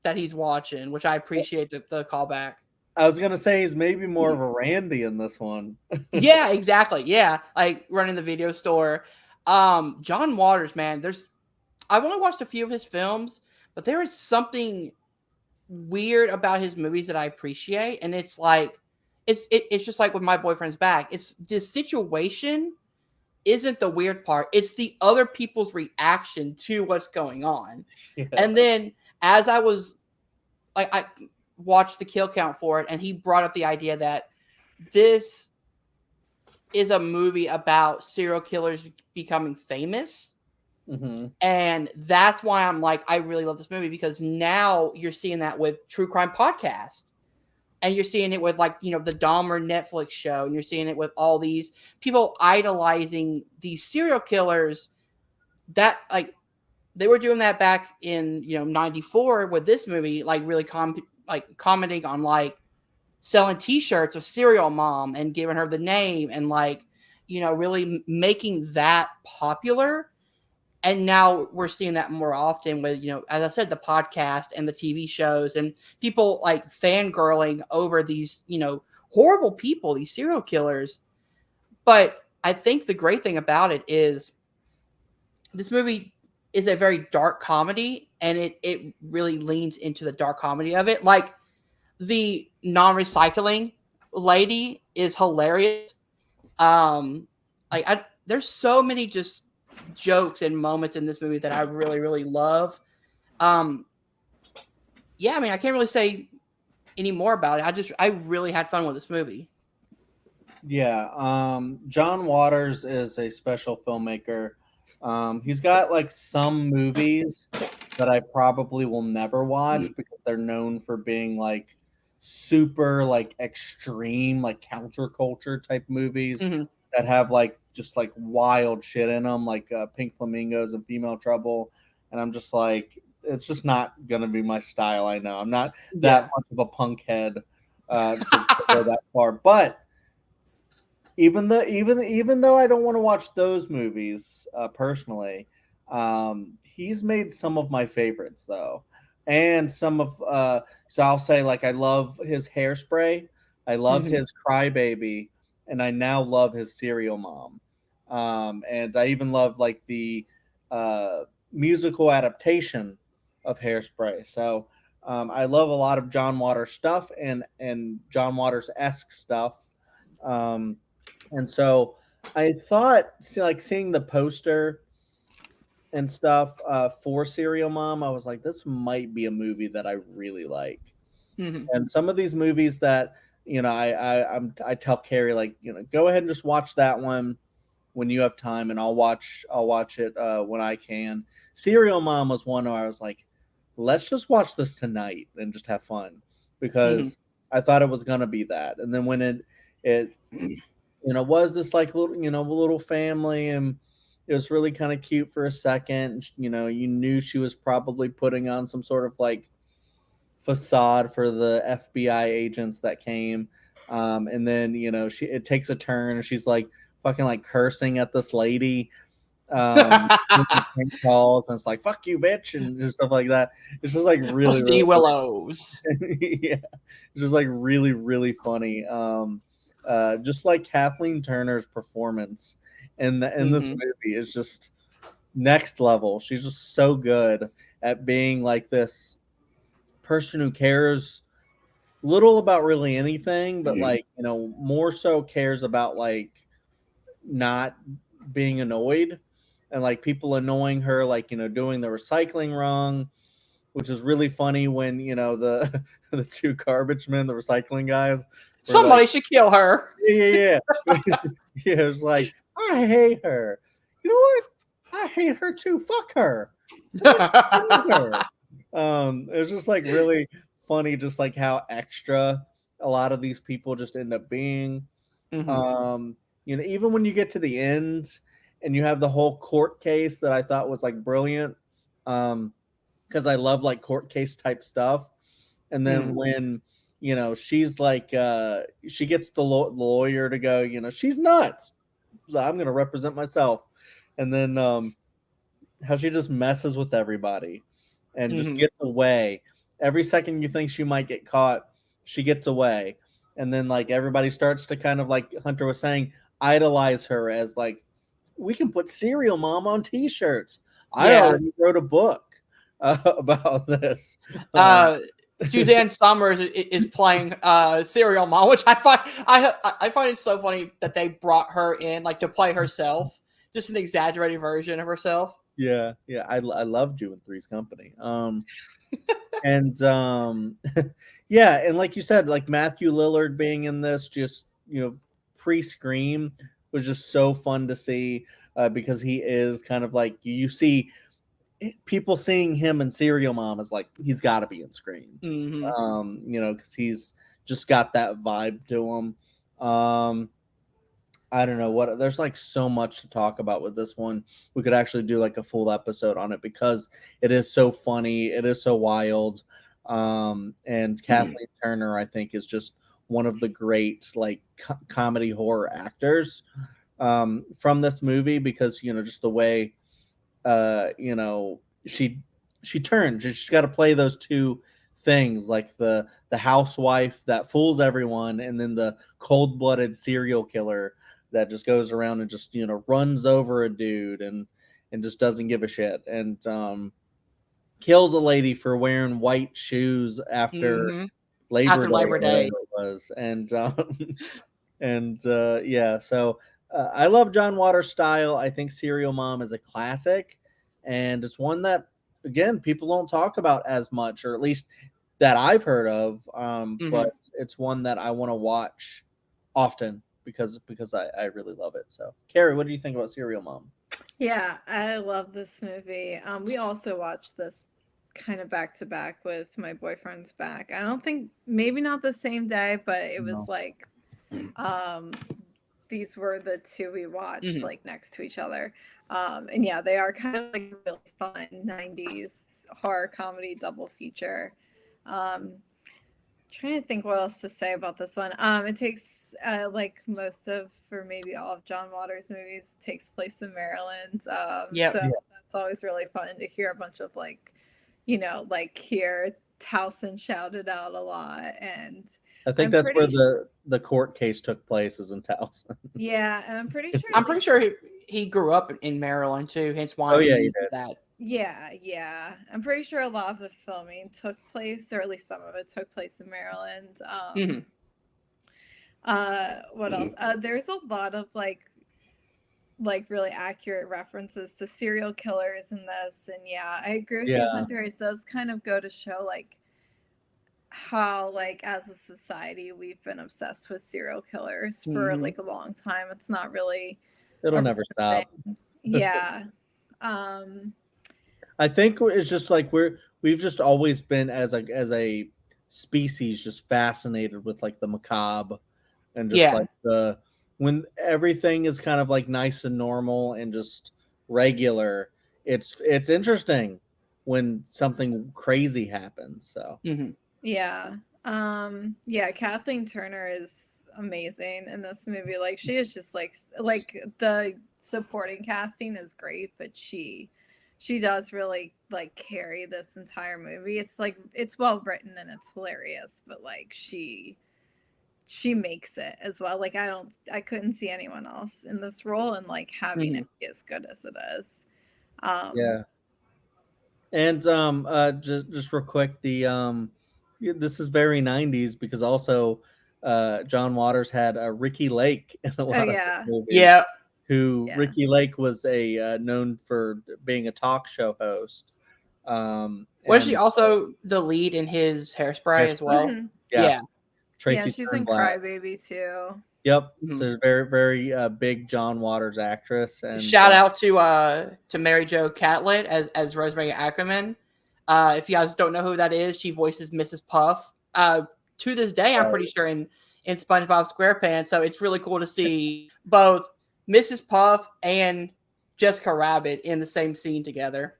that he's watching, which I appreciate the callback. I was gonna say he's maybe more of a Randy in this one. Yeah, exactly. Yeah, like running the video store. John Waters, man, I've only watched a few of his films, but there is something weird about his movies that I appreciate, and it's like it's just like with My Boyfriend's Back. It's the situation isn't the weird part. It's the other people's reaction to what's going on. Yeah. And then as I was like I watched the kill count for it, and he brought up the idea that this is a movie about serial killers becoming famous. Mm-hmm. And that's why I'm like, I really love this movie, because now you're seeing that with true crime podcasts. And you're seeing it with like, the Dahmer Netflix show. And you're seeing it with all these people idolizing these serial killers that like they were doing that back in, 94 with this movie, like really commenting on like selling t-shirts of Serial Mom and giving her the name and like, really making that popular. And now we're seeing that more often with, as I said, the podcast and the TV shows and people like fangirling over these, horrible people, these serial killers. But I think the great thing about it is this movie is a very dark comedy, and it really leans into the dark comedy of it. Like the non-recycling lady is hilarious. There's so many just jokes and moments in this movie that I really, really love. Yeah, I mean, I can't really say any more about it. I really had fun with this movie. Yeah, John Waters is a special filmmaker. He's got like some movies that I probably will never watch because they're known for being like super like extreme like counterculture type movies Mm-hmm. that have like just like wild shit in them, like Pink Flamingos and Female Trouble, and I'm just like, it's just not gonna be my style. I know I'm not that Yeah. much of a punk head to go that far, but even though I don't want to watch those movies personally, he's made some of my favorites though, and some of so I'll say like I love his Hairspray, I love Mm-hmm. his Crybaby, and I now love his Serial Mom, and I even love like the uh, musical adaptation of Hairspray. So I love a lot of John Waters stuff and John Waters esque stuff. Um, and so I thought, see, like seeing the poster and stuff for Serial Mom, I was like, this might be a movie that I really like. Mm-hmm. And some of these movies that I tell Carrie like go ahead and just watch that one when you have time, and I'll watch it when I can. Serial Mom was one where I was like, let's just watch this tonight and just have fun Mm-hmm. because I thought it was gonna be that, and then when it was this like little family, and it was really kind of cute for a second. You knew she was probably putting on some sort of like facade for the FBI agents that came. And then it takes a turn, and she's like fucking like cursing at this lady. Making prank calls, and it's like fuck you, bitch, and just stuff like that. It's just like really, Dusty really Willows. yeah, it's just like really, really funny. Just like Kathleen Turner's performance in this Mm-hmm. movie is just next level. She's just so good at being like this person who cares little about really anything, but like more so cares about like not being annoyed and like people annoying her, like doing the recycling wrong, which is really funny when the the two garbage men, the recycling guys, were like, Somebody should kill her. yeah. Yeah, it was like, I hate her. You know what? I hate her too. Fuck her. Bitch, kill her. It's just like really funny, just like how extra a lot of these people just end up being. Mm-hmm. Even when you get to the end and you have the whole court case that I thought was like brilliant. Because I love like court case type stuff. And then Mm-hmm. when she's like she gets the lawyer to go, she's nuts, so I'm gonna represent myself. And then how she just messes with everybody and just Mm-hmm. gets away. Every second you think she might get caught, she gets away. And then like everybody starts to kind of like Hunter was saying, idolize her as like, we can put Serial Mom on t-shirts. I Yeah. already wrote a book about this. Uh, Suzanne Summers is playing Serial Mom, which I find it so funny that they brought her in like to play herself, just an exaggerated version of herself. Yeah, I loved you in Three's Company. And yeah, and like you said, like Matthew Lillard being in this, just pre-Scream was just so fun to see because he is kind of like you see people seeing him in Serial Mom is like he's got to be in Scream, Mm-hmm. because he's just got that vibe to him. I don't know what there's like so much to talk about with this one. We could actually do like a full episode on it because it is so funny, it is so wild. And Kathleen Turner, I think, is just one of the great like comedy horror actors from this movie because just the way she turns. She's got to play those two things, like the housewife that fools everyone, and then the cold-blooded serial killer that just goes around and just runs over a dude and just doesn't give a shit and kills a lady for wearing white shoes after Mm-hmm. Labor After Day Labor or whatever Day. it was, and and yeah, so I love John Waters' style. I think Serial Mom is a classic, and it's one that again people don't talk about as much, or at least that I've heard of. Mm-hmm. But it's one that I want to watch often because I really love it. So, Carrie, what do you think about Serial Mom? Yeah, I love this movie. We also watched this kind of back to back with My Boyfriend's Back. I don't think, maybe not the same day, but it was like these were the two we watched like next to each other. And yeah, they are kind of like really fun 90s horror comedy double feature. Trying to think what else to say about this one. It takes like most of, or maybe all of John Waters' movies takes place in Maryland. So that's always really fun to hear a bunch of like, you know, like hear Towson shouted out a lot. And I think that's where the court case took place, is in Towson. Yeah, and I'm pretty sure I'm pretty sure he grew up in Maryland too, hence why he did did that. Yeah. I'm pretty sure a lot of the filming took place, or at least some of it took place in Maryland. What else? There's a lot of like really accurate references to serial killers in this, and yeah, I agree with you, Hunter. It does kind of go to show like how like as a society we've been obsessed with serial killers for like a long time. It's not really, it'll never stop. Yeah. I think it's just like we've just always been as a species just fascinated with like the macabre and just like the when everything is kind of like nice and normal and just regular. It's interesting when something crazy happens. So yeah, Kathleen Turner is amazing in this movie. Like she is just like the supporting casting is great, but she does really like carry this entire movie. It's like it's well written and it's hilarious, but like she makes it as well. Like I couldn't see anyone else in this role and like having it be as good as it is. And just real quick, the this is very 90s because also John Waters had Ricky Lake in a lot of movies. Ricky Lake was known for being a talk show host. Was she also the lead in his Hairspray as well? Tracy she's Turnblad. in Crybaby too. Yep. So very, very big John Waters actress. And shout out to Mary Jo Catlett as Rosemary Ackerman. If you guys don't know who that is, she voices Mrs. Puff. To this day, I'm pretty sure in SpongeBob SquarePants. So it's really cool to see both Mrs. Puff and Jessica Rabbit in the same scene together.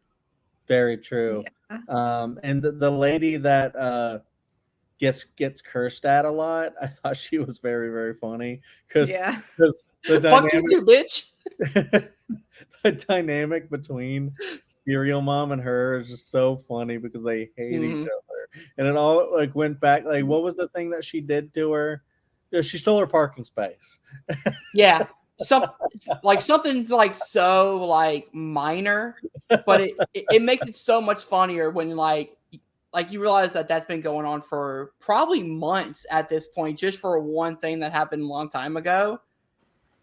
Very true. And the lady that gets cursed at a lot, I thought she was very, very funny because the fuck you too, bitch. The dynamic between Serial Mom and her is just so funny because they hate each other, and it all like went back. Like, what was the thing that she did to her? She stole her parking space. Something like so like minor, but it makes it so much funnier when like you realize that that's been going on for probably months at this point, just for one thing that happened a long time ago.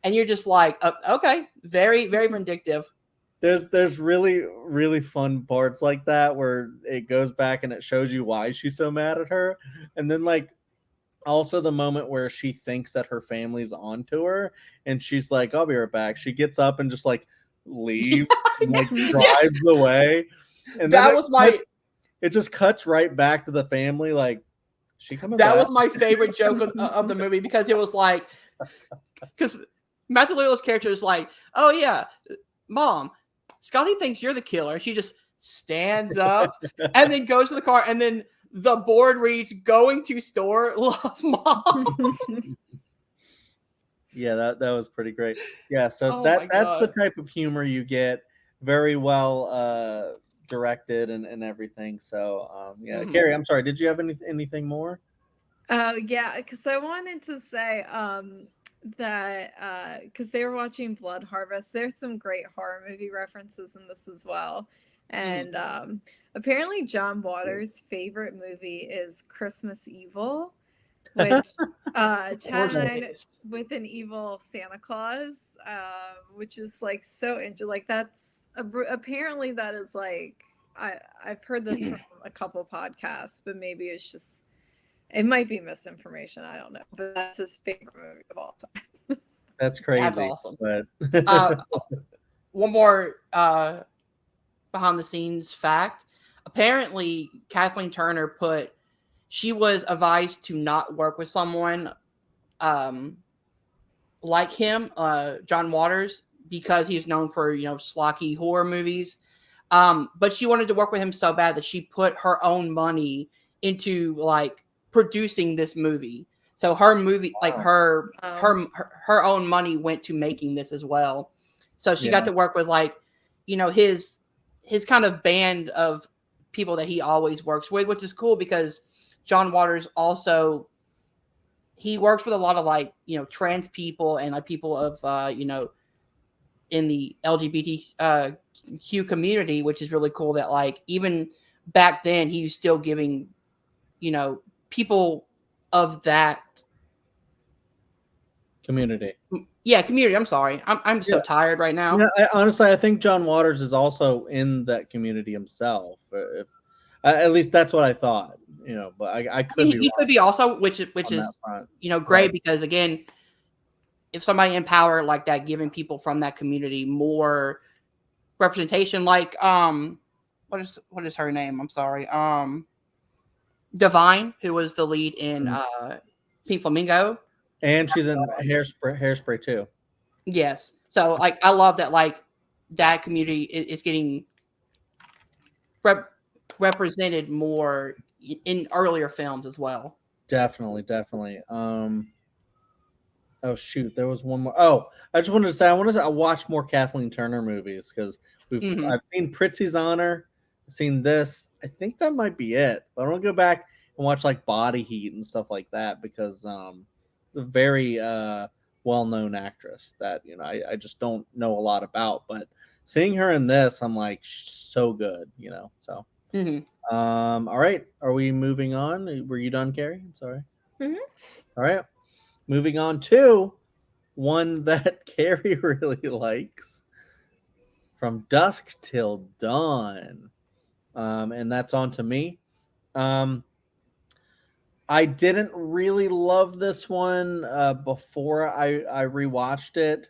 And you're just like, okay, very, very vindictive. There's really, really fun parts like that where it goes back and it shows you why she's so mad at her. And then like also the moment where she thinks that her family's onto her and she's like, I'll be right back. She gets up and just like leaves and like drives away. And that was it just cuts right back to the family. Like, she coming that back? Was my favorite joke of the movie because it was like, because Matthew Little's character is like, oh yeah, Mom, Scotty thinks you're the killer. And she just stands up and then goes to the car and then the board reads, going to store, love, Mom. Yeah, that was pretty great. Yeah, so that's the type of humor you get, very well directed and everything. So Carrie, I'm sorry, did you have anything more? Yeah, because I wanted to say that because they were watching Blood Harvest, there's some great horror movie references in this as well. And apparently John Waters' favorite movie is Christmas Evil, with Chad and I with an evil Santa Claus, which is like so interesting. Like that's apparently that is like I've heard this from a couple podcasts, but maybe it's just it might be misinformation. I don't know, but that's his favorite movie of all time. That's crazy. That's awesome. But one more behind the scenes fact. apparently Kathleen Turner she was advised to not work with someone um, like him, John Waters, because he's known for schlocky horror movies. But she wanted to work with him so bad that she put her own money into like producing this movie. So her movie, like her own money went to making this as well. So she got to work with like, his kind of band of people that he always works with, which is cool because John Waters also he works with a lot of like trans people and like people of in the LGBTQ community, which is really cool. That like even back then he was still giving people of that community. Yeah, community. I'm sorry, I'm so tired right now. Honestly, I think John Waters is also in that community himself. At least that's what I thought. But I could be. He could be also, which is great right. Because again, if somebody in power like that, giving people from that community more representation, like what is her name? I'm sorry, Divine, who was the lead in Pink Flamingo, and she's in Hairspray too. Yes, so like I love that like that community is getting represented more in earlier films as well. Definitely. Oh shoot, there was one more. Oh, I just wanted to say I watch more Kathleen Turner movies because I've seen Pritzi's Honor, I've seen this. I think that might be it. But I want to go back and watch like Body Heat and stuff like that because a very well-known actress that I just don't know a lot about. But seeing her in this, I'm like so good, So. All right, are we moving on? Were you done, Carrie? I'm sorry. Mm-hmm. All right. Moving on to one that Carrie really likes, From Dusk Till Dawn, and that's on to me. I didn't really love this one before I rewatched it,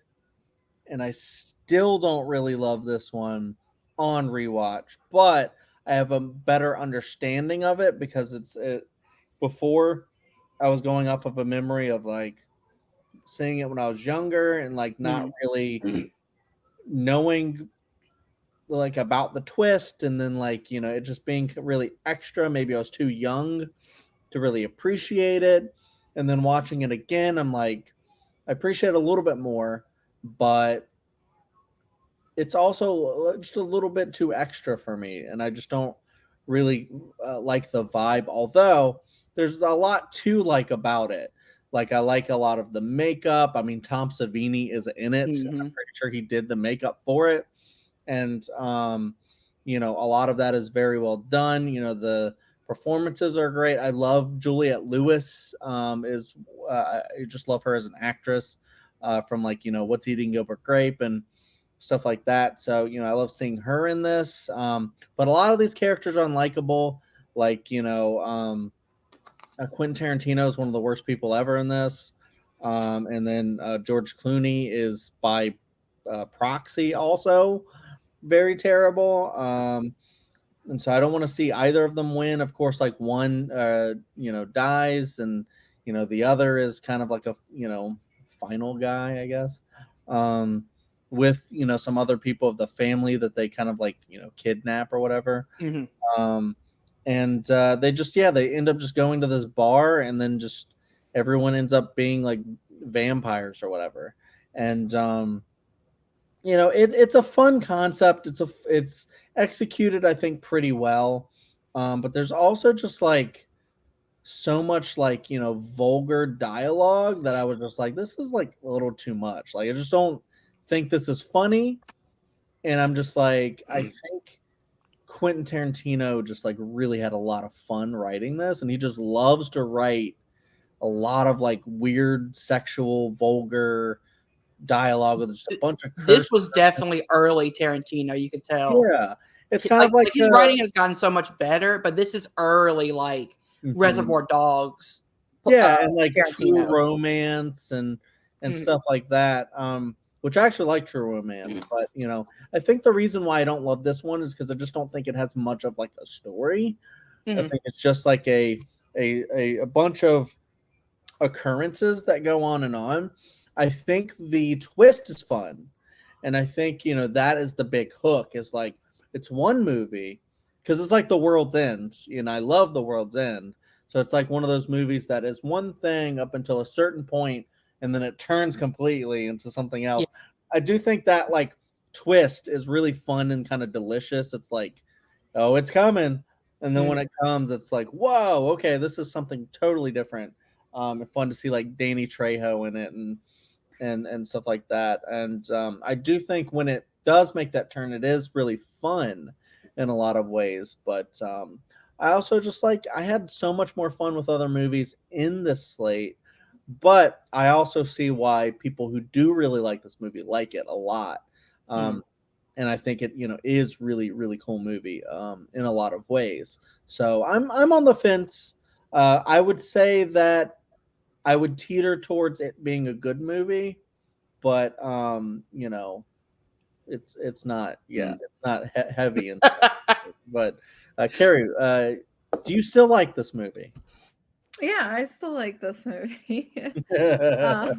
and I still don't really love this one on rewatch, but I have a better understanding of it because before I was going off of a memory of like seeing it when I was younger and like not really knowing like about the twist, and then like it just being really extra. Maybe I was too young to really appreciate it, and then watching it again, I'm like I appreciate it a little bit more, but it's also just a little bit too extra for me, and I just don't really like the vibe. Although there's a lot to like about it. Like I like a lot of the makeup. I mean, Tom Savini is in it. I'm pretty sure he did the makeup for it, and a lot of that is very well done. The performances are great. I love Juliette Lewis. I just love her as an actress from like What's Eating Gilbert Grape and stuff like that. So I love seeing her in this. But a lot of these characters are unlikable. Like Quentin Tarantino is one of the worst people ever in this, and then George Clooney is by proxy also very terrible. And so I don't want to see either of them win. Of course, like one dies, and the other is kind of like a final guy, I guess. With some other people of the family that they kind of like kidnap or whatever. And they end up just going to this bar, and then just everyone ends up being like vampires or whatever. And it's a fun concept. It's executed, I think, pretty well. But there's also just like so much like vulgar dialogue that I was just like, this is like a little too much. Like I just don't think this is funny, and I'm just like, I think Quentin Tarantino just like really had a lot of fun writing this, and he just loves to write a lot of like weird sexual vulgar dialogue with just a bunch of curse. This was definitely early Tarantino, you could tell. Yeah, it's kind of like his writing has gotten so much better, but this is early like Reservoir Dogs. Yeah, and like True Romance and stuff like that. which I actually like true romance. But I think the reason why I don't love this one is because I just don't think it has much of like a story. I think it's just like a bunch of occurrences that go on and on. I think the twist is fun, and I think that is the big hook. Is like it's one movie because it's like The World's End. I love The World's End, so it's like one of those movies that is one thing up until a certain point, and then it turns completely into something else. I do think that like twist is really fun and kind of delicious. It's like, oh, it's coming, and then when it comes, it's like, whoa, okay, this is something totally different. And fun to see like Danny Trejo in it and stuff like that. And I do think when it does make that turn, it is really fun in a lot of ways. But I also just like I had so much more fun with other movies in this slate. But I also see why people who do really like this movie like it a lot. And I think it is really really cool movie in a lot of ways. So I'm on the fence. I would say that I would teeter towards it being a good movie, but it's not. Yeah, it's not heavy. But Carrie, do you still like this movie? Yeah, I still like this movie. I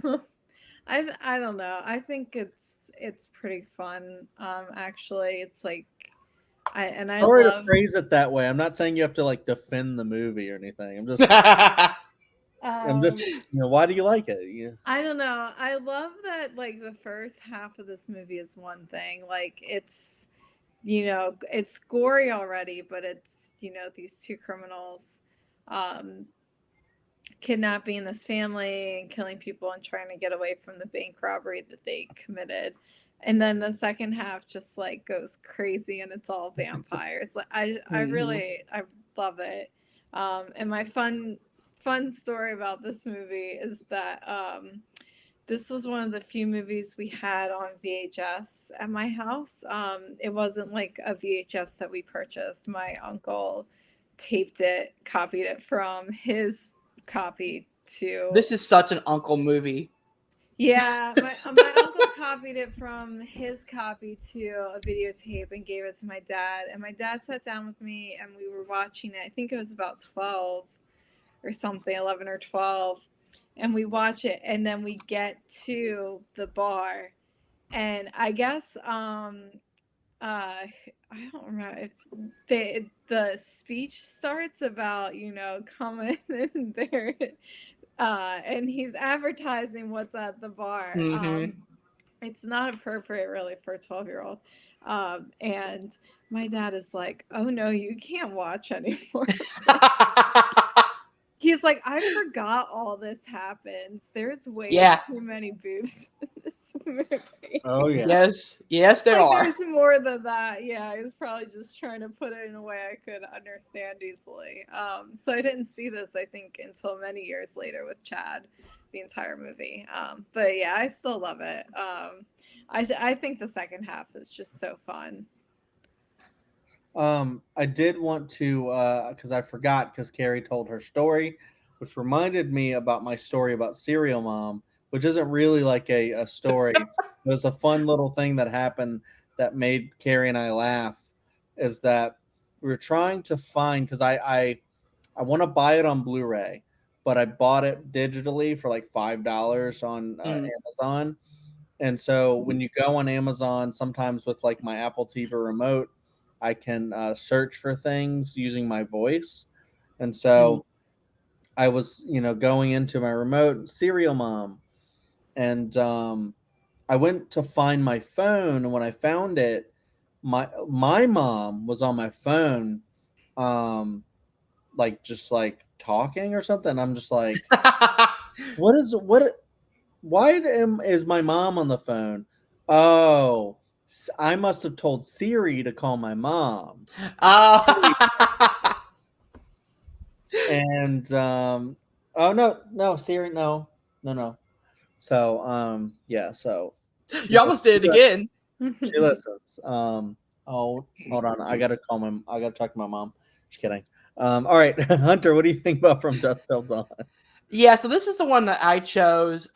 don't know. I think it's pretty fun. Actually, it's like I Sorry love to phrase it that way. I'm not saying you have to like defend the movie or anything. I'm just why do you like it? I don't know. I love that like the first half of this movie is one thing. Like it's it's gory already, but it's these two criminals kidnapping this family and killing people and trying to get away from the bank robbery that they committed. And then the second half just like goes crazy and it's all vampires. I love it. And my fun story about this movie is that this was one of the few movies we had on VHS at my house. It wasn't like a VHS that we purchased. My uncle taped it, copied it from his copy to. This is such an uncle movie. Yeah, my uncle copied it from his copy to a videotape and gave it to my dad. And my dad sat down with me and we were watching it. I think it was about 12 or something, 11 or 12. And we watch it and then we get to the bar. And I guess I don't remember if the speech starts about coming in there and he's advertising what's at the bar. It's not appropriate really for a 12-year-old. And my dad is like, oh no, you can't watch anymore. He's like, I forgot all this happens. There's way too many boobs in this movie. Oh yeah. Yes, there are. There's more than that. Yeah, he was probably just trying to put it in a way I could understand easily. So I didn't see this, I think, until many years later with Chad, the entire movie. But yeah, I still love it. I think the second half is just so fun. I did want to because I forgot because Carrie told her story, which reminded me about my story about Serial Mom, which isn't really like a story. It was a fun little thing that happened that made Carrie and I laugh. Is that we were trying to find because I want to buy it on Blu-ray, but I bought it digitally for like $5 on Amazon. And so when you go on Amazon, sometimes with like my Apple TV remote, I can search for things using my voice. And so I was, going into my remote, Serial Mom. And I went to find my phone. And when I found it, my mom was on my phone, like just like talking or something. I'm just like, why is my mom on the phone? Oh, I must have told Siri to call my mom. And oh no, Siri, no. So yeah, so you almost did it again. She listens. Oh, hold on, I gotta talk to my mom. Just kidding. All right, Hunter, what do you think about From Dusk Till Dawn? Yeah, so this is the one that I chose.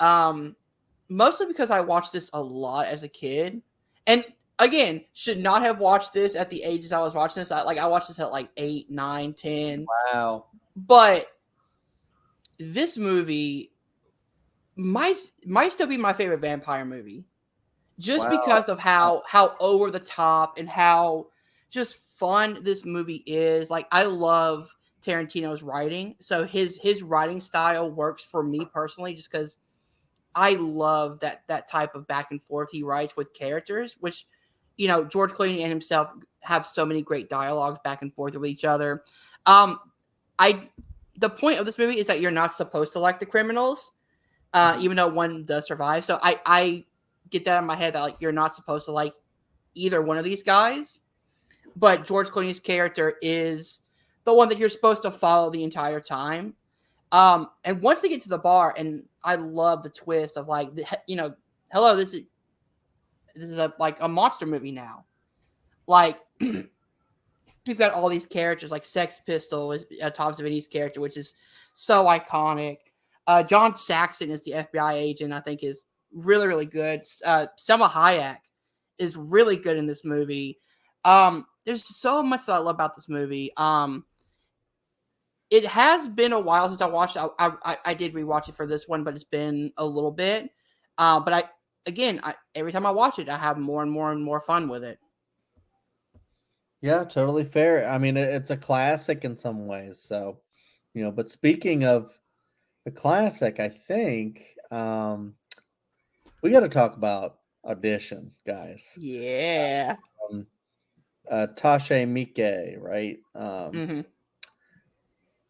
mostly because I watched this a lot as a kid, and again, should not have watched this at the ages I was watching this. I watched this at like 8, 9, 10. Wow. But this movie might still be my favorite vampire movie, just Wow. because of how over the top and how just fun this movie is. Like, I love Tarantino's writing, so his writing style works for me personally, just because I love that type of back and forth he writes with characters, which, George Clooney and himself have so many great dialogues back and forth with each other. Um, I the point of this movie is that you're not supposed to like the criminals, even though one does survive. So I get that in my head that like you're not supposed to like either one of these guys, but George Clooney's character is the one that you're supposed to follow the entire time. And once they get to the bar, and I love the twist of like, hello, this is like a monster movie now. Like, you've got all these characters, like Sex Pistol is Tom Savini's character, which is so iconic. John Saxon is the FBI agent, I think is really, really good. Selma Hayek is really good in this movie. There's so much that I love about this movie. It has been a while since I watched it. I did rewatch it for this one, but it's been a little bit. But every time I watch it, I have more and more and more fun with it. Yeah, totally fair. I mean, it's a classic in some ways. So, but speaking of the classic, I think we got to talk about Audition, guys. Yeah. Tasha Miike, right? Mm-hmm.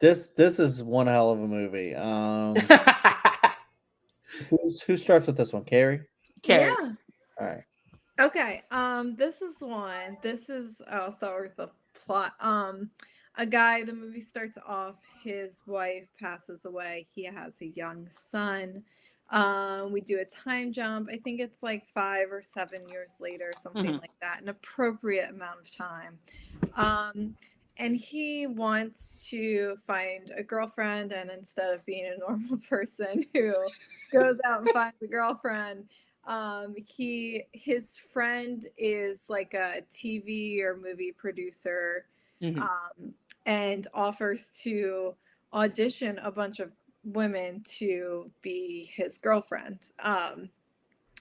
This is one hell of a movie. Who starts with this one? Carrie? Carrie. Yeah. All right. Okay. This is one. I'll start with the plot. The movie starts off, his wife passes away. He has a young son. We do a time jump. I think it's like 5 or 7 years later, something like that, an appropriate amount of time. And he wants to find a girlfriend, and instead of being a normal person who goes out and finds a girlfriend, his friend is like a TV or movie producer, and offers to audition a bunch of women to be his girlfriend.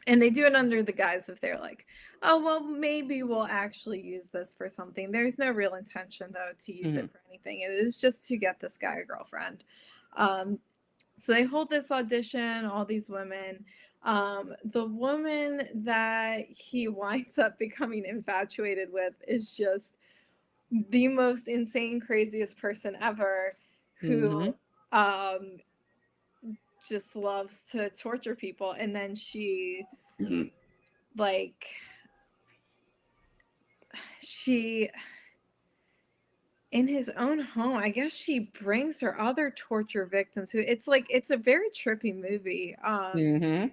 And they do it under the guise of, they're like, oh, well, maybe we'll actually use this for something. There's no real intention, though, to use it for anything. It is just to get this guy a girlfriend. So they hold this audition, all these women. The woman that he winds up becoming infatuated with is just the most insane, craziest person ever, who just loves to torture people. And then she in his own home, I guess she brings her other torture victims who, it's a very trippy movie. And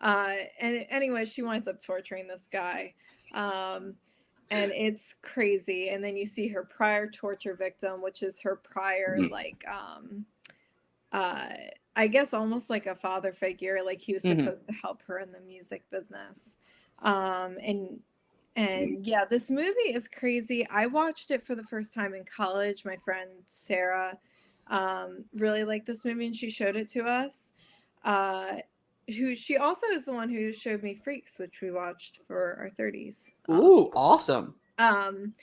anyway, she winds up torturing this guy. And it's crazy. And then you see her prior torture victim, which is her prior, I guess almost like a father figure. Like, he was supposed to help her in the music business. And yeah, this movie is crazy. I watched it for the first time in college. My friend Sarah really liked this movie, and she showed it to us. She also is the one who showed me Freaks, which we watched for our 30s. Ooh, awesome. And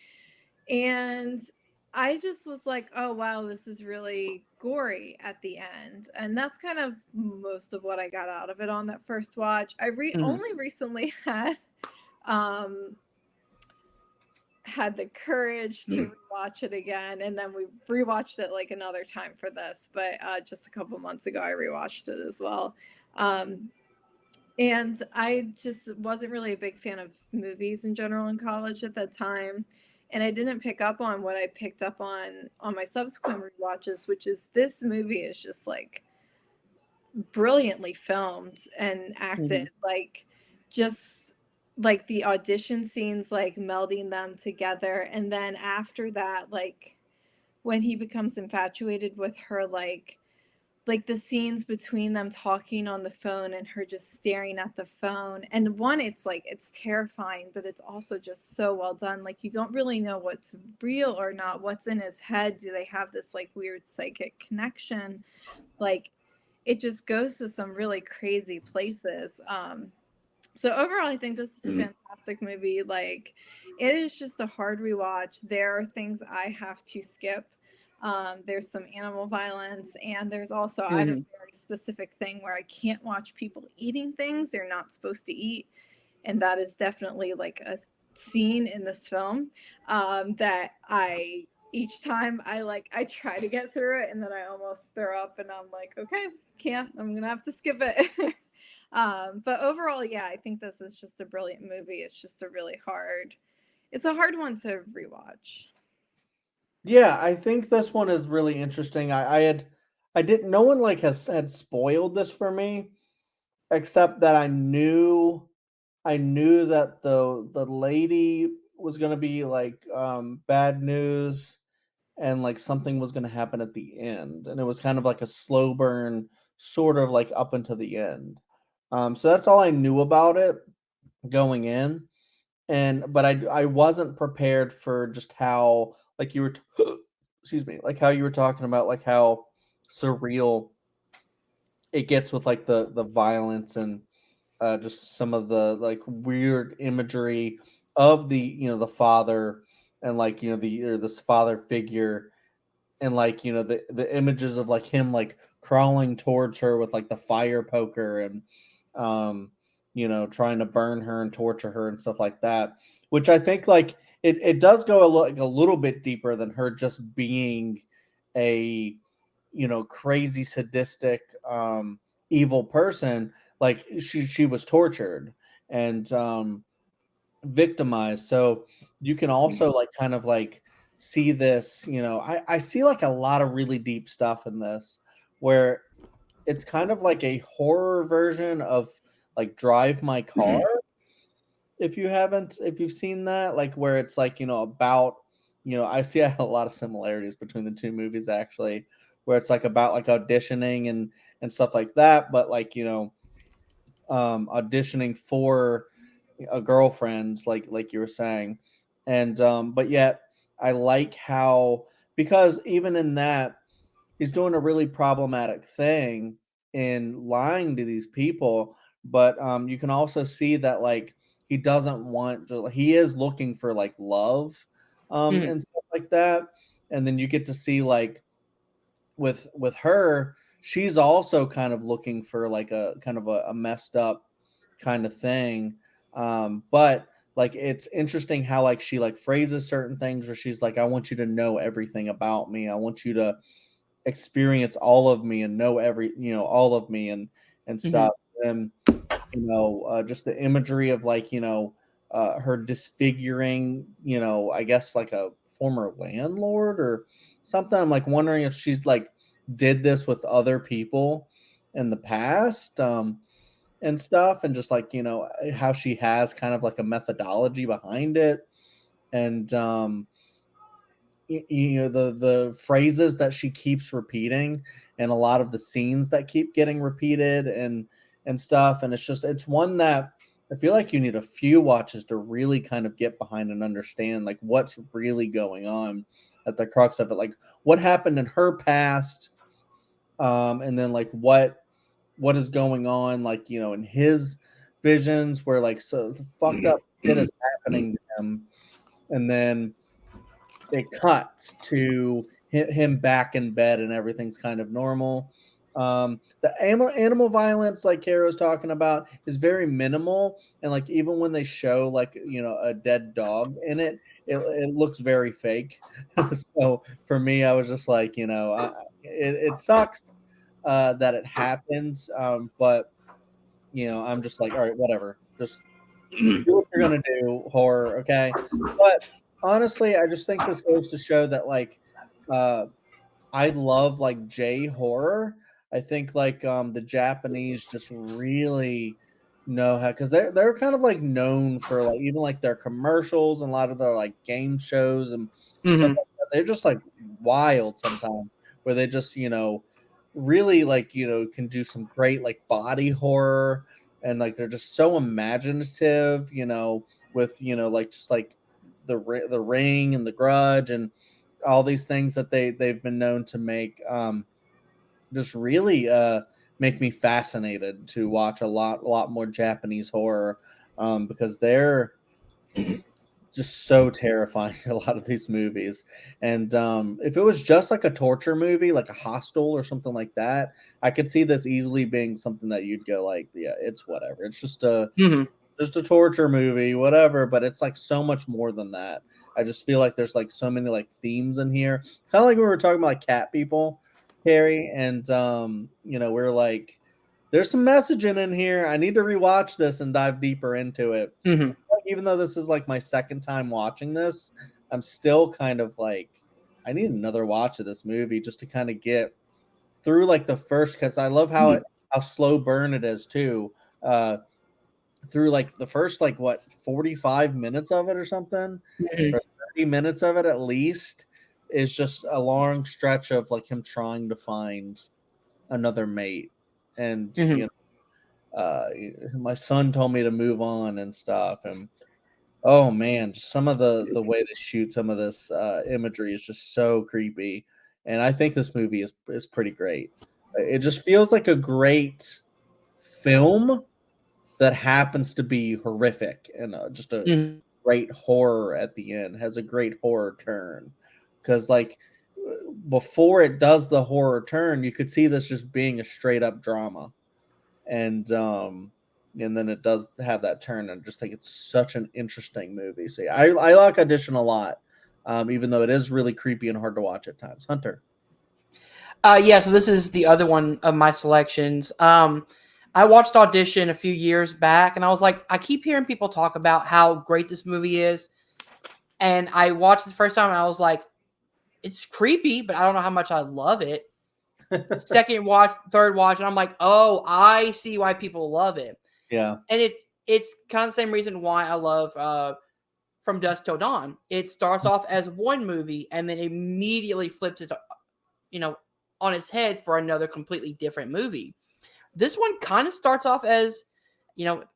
I just was like, oh, wow, this is really gory at the end. And that's kind of most of what I got out of it on that first watch. I only recently had the courage to rewatch it again. And then we rewatched it like another time for this. But just a couple months ago, I rewatched it as well. And I just wasn't really a big fan of movies in general in college at that time. And I didn't pick up on what I picked up on my subsequent rewatches, which is this movie is just like brilliantly filmed and acted. Like, just like the audition scenes, like melding them together. And then after that, like when he becomes infatuated with her, like like the scenes between them talking on the phone and her just staring at the phone. And one, it's like, it's terrifying, but it's also just so well done. Like, you don't really know what's real or not, what's in his head. Do they have this like weird psychic connection? Like, it just goes to some really crazy places. So overall, I think this is a fantastic movie. Like, it is just a hard rewatch. There are things I have to skip. There's some animal violence, and there's also I have a very specific thing where I can't watch people eating things they're not supposed to eat, and that is definitely like a scene in this film that I each time I try to get through it, and then I almost throw up, and I'm like, okay, can't. I'm gonna have to skip it. But overall, yeah, I think this is just a brilliant movie. It's just it's a hard one to rewatch. Yeah, I think this one is really interesting. I didn't. No one like had spoiled this for me, except that I knew that the lady was gonna be like bad news, and like something was gonna happen at the end, and it was kind of like a slow burn, sort of like up until the end. So that's all I knew about it going in, and but I wasn't prepared for just how like you were excuse me, like how you were talking about like how surreal it gets with like the violence and just some of the like weird imagery of the the father, and like the or this father figure, and like the images of like him like crawling towards her with like the fire poker, and um trying to burn her and torture her and stuff like that, which I think like it does go like a little bit deeper than her just being a crazy sadistic evil person. Like she was tortured and victimized. So you can also like kind of like see this, I see like a lot of really deep stuff in this, where it's kind of like a horror version of like Drive My Car. If you've seen that, like where it's like, about, I see a lot of similarities between the two movies actually, where it's like about like auditioning and stuff like that, but like, auditioning for a girlfriend, like you were saying. And but yet I like how, because even in that he's doing a really problematic thing in lying to these people, but you can also see that like he doesn't he is looking for like love and stuff like that. And then you get to see like with her, she's also kind of looking for like a kind of a messed up kind of thing. But like it's interesting how like she like phrases certain things where she's like, I want you to know everything about me, I want you to experience all of me and know all of me and stuff. And just the imagery of like her disfiguring, I guess like a former landlord or something. I'm like wondering if she's like did this with other people in the past, and stuff, and just like how she has kind of like a methodology behind it. And the phrases that she keeps repeating, and a lot of the scenes that keep getting repeated and stuff. And it's one that I feel like you need a few watches to really kind of get behind and understand like what's really going on at the crux of it, like what happened in her past, and then like what is going on like in his visions, where like so fucked up shit is happening to him. And then it cuts to him back in bed and everything's kind of normal. The animal violence, like Kara was talking about, is very minimal, and like even when they show like a dead dog in it, it looks very fake. So for me, I was just like, it sucks that it happens, but I'm just like, all right, whatever, just do what you're gonna do, horror, okay? But honestly, I just think this goes to show that like uh I love like J horror. I think like the Japanese just really know how, because they're kind of like known for like even like their commercials and a lot of their like game shows and stuff like that. They're just like wild sometimes, where they just really like, can do some great like body horror, and like they're just so imaginative, with like just like the Ring and the Grudge and all these things that they've been known to make, just really make me fascinated to watch a lot more Japanese horror, because they're just so terrifying, a lot of these movies. And if it was just like a torture movie, like a Hostel or something like that, I could see this easily being something that you'd go like, yeah, it's whatever. It's Hmm. just a torture movie, whatever. But it's like so much more than that. I just feel like there's like so many like themes in here. Kind of like we were talking about like Cat People, Carrie, and we're like, there's some messaging in here. I need to rewatch this and dive deeper into it. Hmm. Even though this is like my second time watching this, I'm still kind of like, I need another watch of this movie just to kind of get through like the first, because I love how slow burn it is too. Through like the first like what 45 minutes of it or something, Hmm. or 30 minutes of it at least, is just a long stretch of like him trying to find another mate. And Hmm. my son told me to move on and stuff. And oh man, just some of the way they shoot some of this imagery is just so creepy, and I think this movie is pretty great. It just feels like a great film that happens to be horrific, and just a Hmm. great horror at the end. Has a great horror turn, because like before it does the horror turn, you could see this just being a straight up drama, and then it does have that turn. And I just think it's such an interesting movie. So yeah, I like Audition a lot, even though it is really creepy and hard to watch at times. Hunter. Yeah, so this is the other one of my selections. I watched Audition a few years back, and I was like, I keep hearing people talk about how great this movie is, and I watched it the first time, and I was like, it's creepy, but I don't know how much I love it. Second watch, third watch, and I'm like, oh, I see why people love it, Yeah. and it's kind of the same reason why I love From Dusk Till Dawn. It starts off as one movie, and then immediately flips it, you know, on its head for another completely different movie. This one kind of starts off as,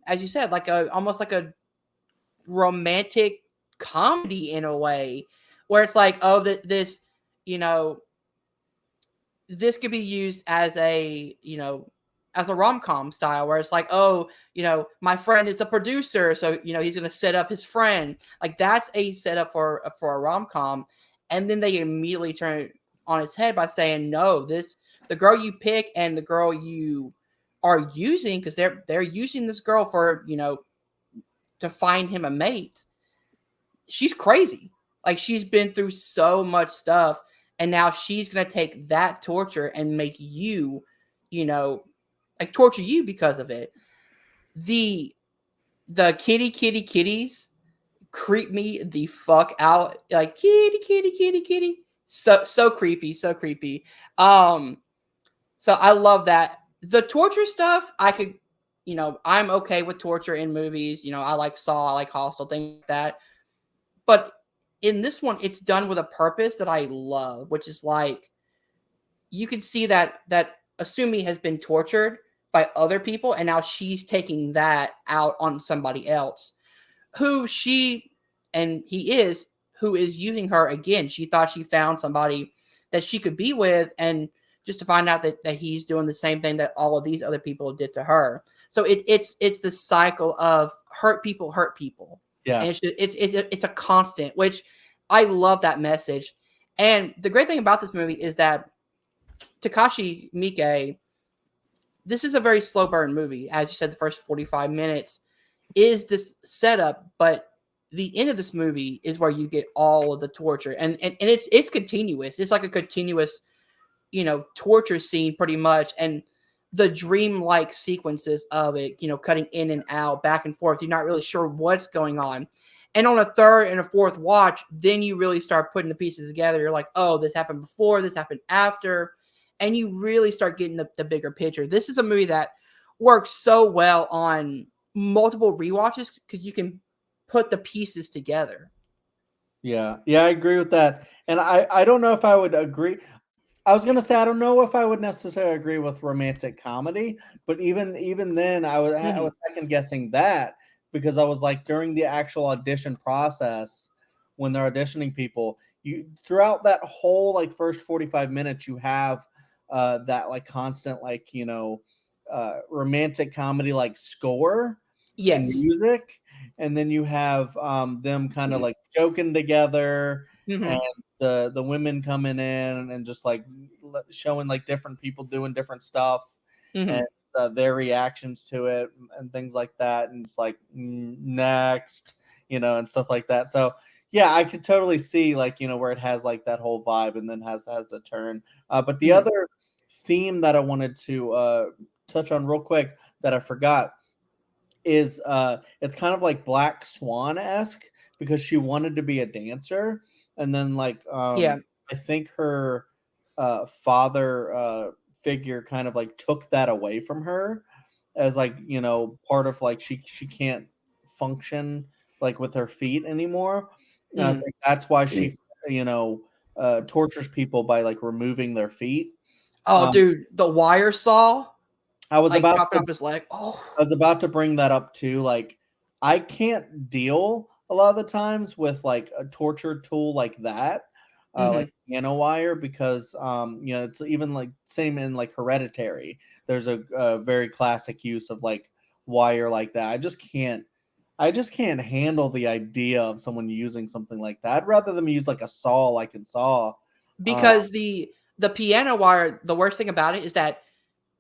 as you said, like a almost like a romantic comedy in a way, where it's like, oh, this, you know, this could be used as a, as a rom-com style, where it's like, oh, my friend is a producer, so he's going to set up his friend. Like, that's a setup for a rom-com. And then they immediately turn it on its head by saying, no, the girl you pick and the girl you are using, because they're using this girl for, to find him a mate, she's crazy. Like, she's been through so much stuff, and now she's gonna take that torture and make you, like, torture you because of it. The kitties creep me the fuck out. Like, kitty. So creepy, so creepy. So I love that. The torture stuff, I could, I'm okay with torture in movies. I like Saw, I like Hostel, things like that. But in this one, it's done with a purpose that I love, which is like, you can see that Asumi has been tortured by other people, and now she's taking that out on somebody else, who she and he is, who is using her again. She thought she found somebody that she could be with, and just to find out that he's doing the same thing that all of these other people did to her. So it's the cycle of hurt people, Yeah. and it's a constant, which I love that message. And the great thing about this movie is that Takashi Miike, this is a very slow burn movie. As you said, the first 45 minutes is this setup, but the end of this movie is where you get all of the torture, and it's continuous. It's like a continuous, torture scene pretty much, and the dream-like sequences of it, cutting in and out, back and forth. You're not really sure what's going on. And on a third and a fourth watch, then you really start putting the pieces together. You're like, oh, this happened before, this happened after, and you really start getting the bigger picture. This is a movie that works so well on multiple rewatches because you can put the pieces together. Yeah, I agree with that. And I don't know if I would agree. I was gonna say I don't know if I would necessarily agree with romantic comedy, but even then I was second guessing that because I was like during the actual audition process when they're auditioning people, you throughout that whole like first 45 minutes you have that like constant like romantic comedy like score and Yes. music, and then you have them kind of like joking together and the women coming in and just like showing like different people doing different stuff and their reactions to it and things like that, and it's like next, and stuff like that. So yeah, I could totally see like where it has like that whole vibe and then has the turn. But the other theme that I wanted to touch on real quick that I forgot is it's kind of like Black Swan-esque because she wanted to be a dancer, and then like Yeah. I think her father figure kind of like took that away from her as like part of like she can't function like with her feet anymore, and I think that's why she tortures people by like removing their feet. Oh, um, dude, the wire saw, I was like about chopping to off his leg. Oh. I was about to bring that up too. Like, I can't deal a lot of the times with like a torture tool like that, like piano wire, because it's even like same in like Hereditary. There's a very classic use of like wire like that. I just can't handle the idea of someone using something like that. I'd rather them use like a saw, like in Saw. Because the piano wire, the worst thing about it is that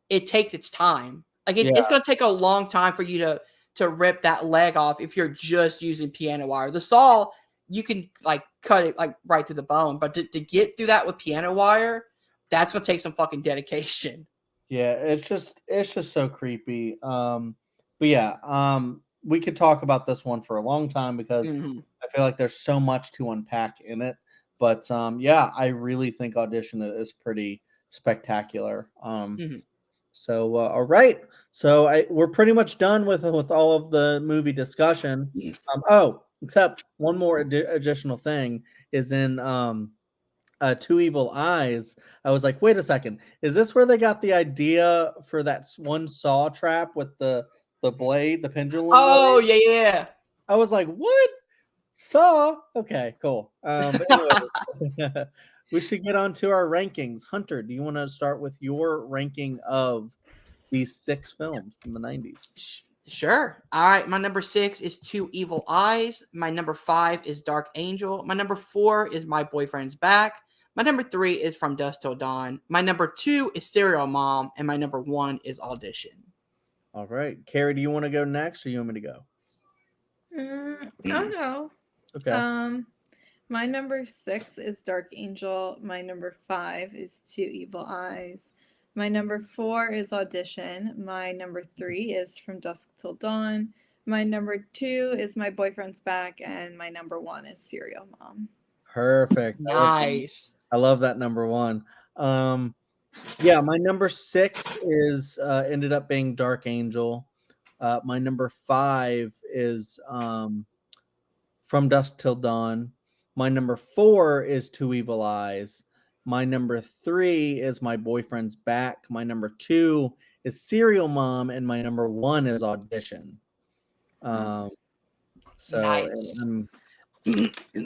it takes its time. Like Yeah, it's going to take a long time for you to rip that leg off if you're just using piano wire. The saw, you can like cut it like right through the bone, but to get through that with piano wire, that's going to take some fucking dedication. yeah, it's just so creepy. But yeah, we could talk about this one for a long time because I feel like there's so much to unpack in it. But yeah, I really think Audition is pretty spectacular. So all right, so we're pretty much done with all of the movie discussion. Oh, except one more additional thing is in Two Evil Eyes. I was like, wait a second, is this where they got the idea for that one saw trap with the blade, the pendulum Oh, blade? yeah, yeah. I was like, what? Saw? Okay, cool. But anyway, we should get on to our rankings. Hunter, do you want to start with your ranking of these 6 films from the 90s? Sure. All right. My number 6 is Two Evil Eyes. My number 5 is Dark Angel. My number 4 is My Boyfriend's Back. My number 3 is From Dusk Till Dawn. My number 2 is Serial Mom. And my number 1 is Audition. All right. Carrie, do you want to go next or you want me to go? I'll go. Okay. My number 6 is Dark Angel. My number 5 is Two Evil Eyes. My number 4 is Audition. My number 3 is From Dusk Till Dawn. My number 2 is My Boyfriend's Back. And my number 1 is Serial Mom. Perfect. Nice. I love that number 1. Yeah, my number 6 is ended up being Dark Angel. My number 5 is From Dusk Till Dawn. My number 4 is Two Evil Eyes. My number 3 is My Boyfriend's Back. My number 2 is Serial Mom, and my number 1 is Audition. So Nice.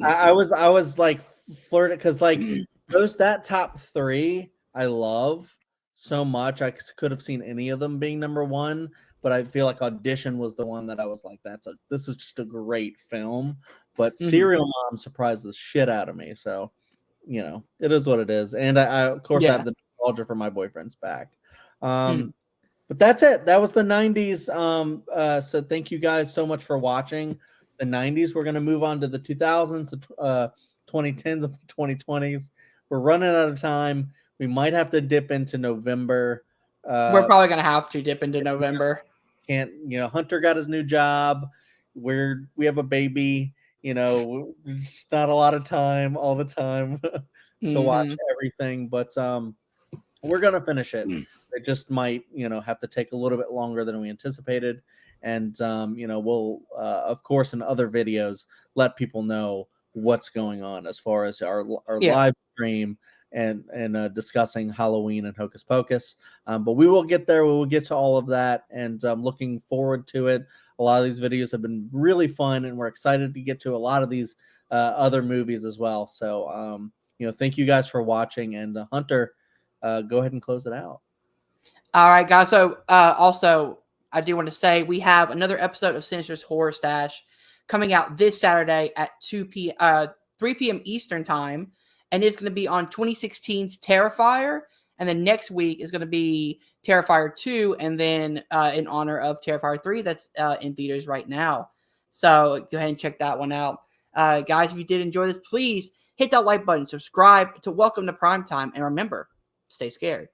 I was like flirting because like that top 3 I love so much. I could have seen any of them being number 1, but I feel like Audition was the one that I was like, this is just a great film. But Serial Mom surprised the shit out of me. So, it is what it is. And I of course I have the nostalgia for My Boyfriend's Back. But that's it. That was the 90s. So thank you guys so much for watching the 90s. We're going to move on to the 2000s, the 2010s, and the 2020s. We're running out of time. We might have to dip into November. We're probably going to have to dip into November. Can't, Hunter got his new job. We have a baby. There's not a lot of time all the time to watch everything. But we're going to finish it. It just might, have to take a little bit longer than we anticipated. And, we'll, of course, in other videos, let people know what's going on as far as our live stream and discussing Halloween and Hocus Pocus. But we will get there. We will get to all of that, and I'm looking forward to it. A lot of these videos have been really fun, and we're excited to get to a lot of these other movies as well. So, thank you guys for watching. And Hunter, go ahead and close it out. All right, guys. So, also, I do want to say we have another episode of Sinister's Horror Stash coming out this Saturday at 3 p.m. Eastern Time. And it's going to be on 2016's Terrifier. And then next week is going to be Terrifier 2. And then in honor of Terrifier 3, that's in theaters right now. So go ahead and check that one out. Guys, if you did enjoy this, please hit that like button, subscribe to Welcome to Primetime. And remember, stay scared.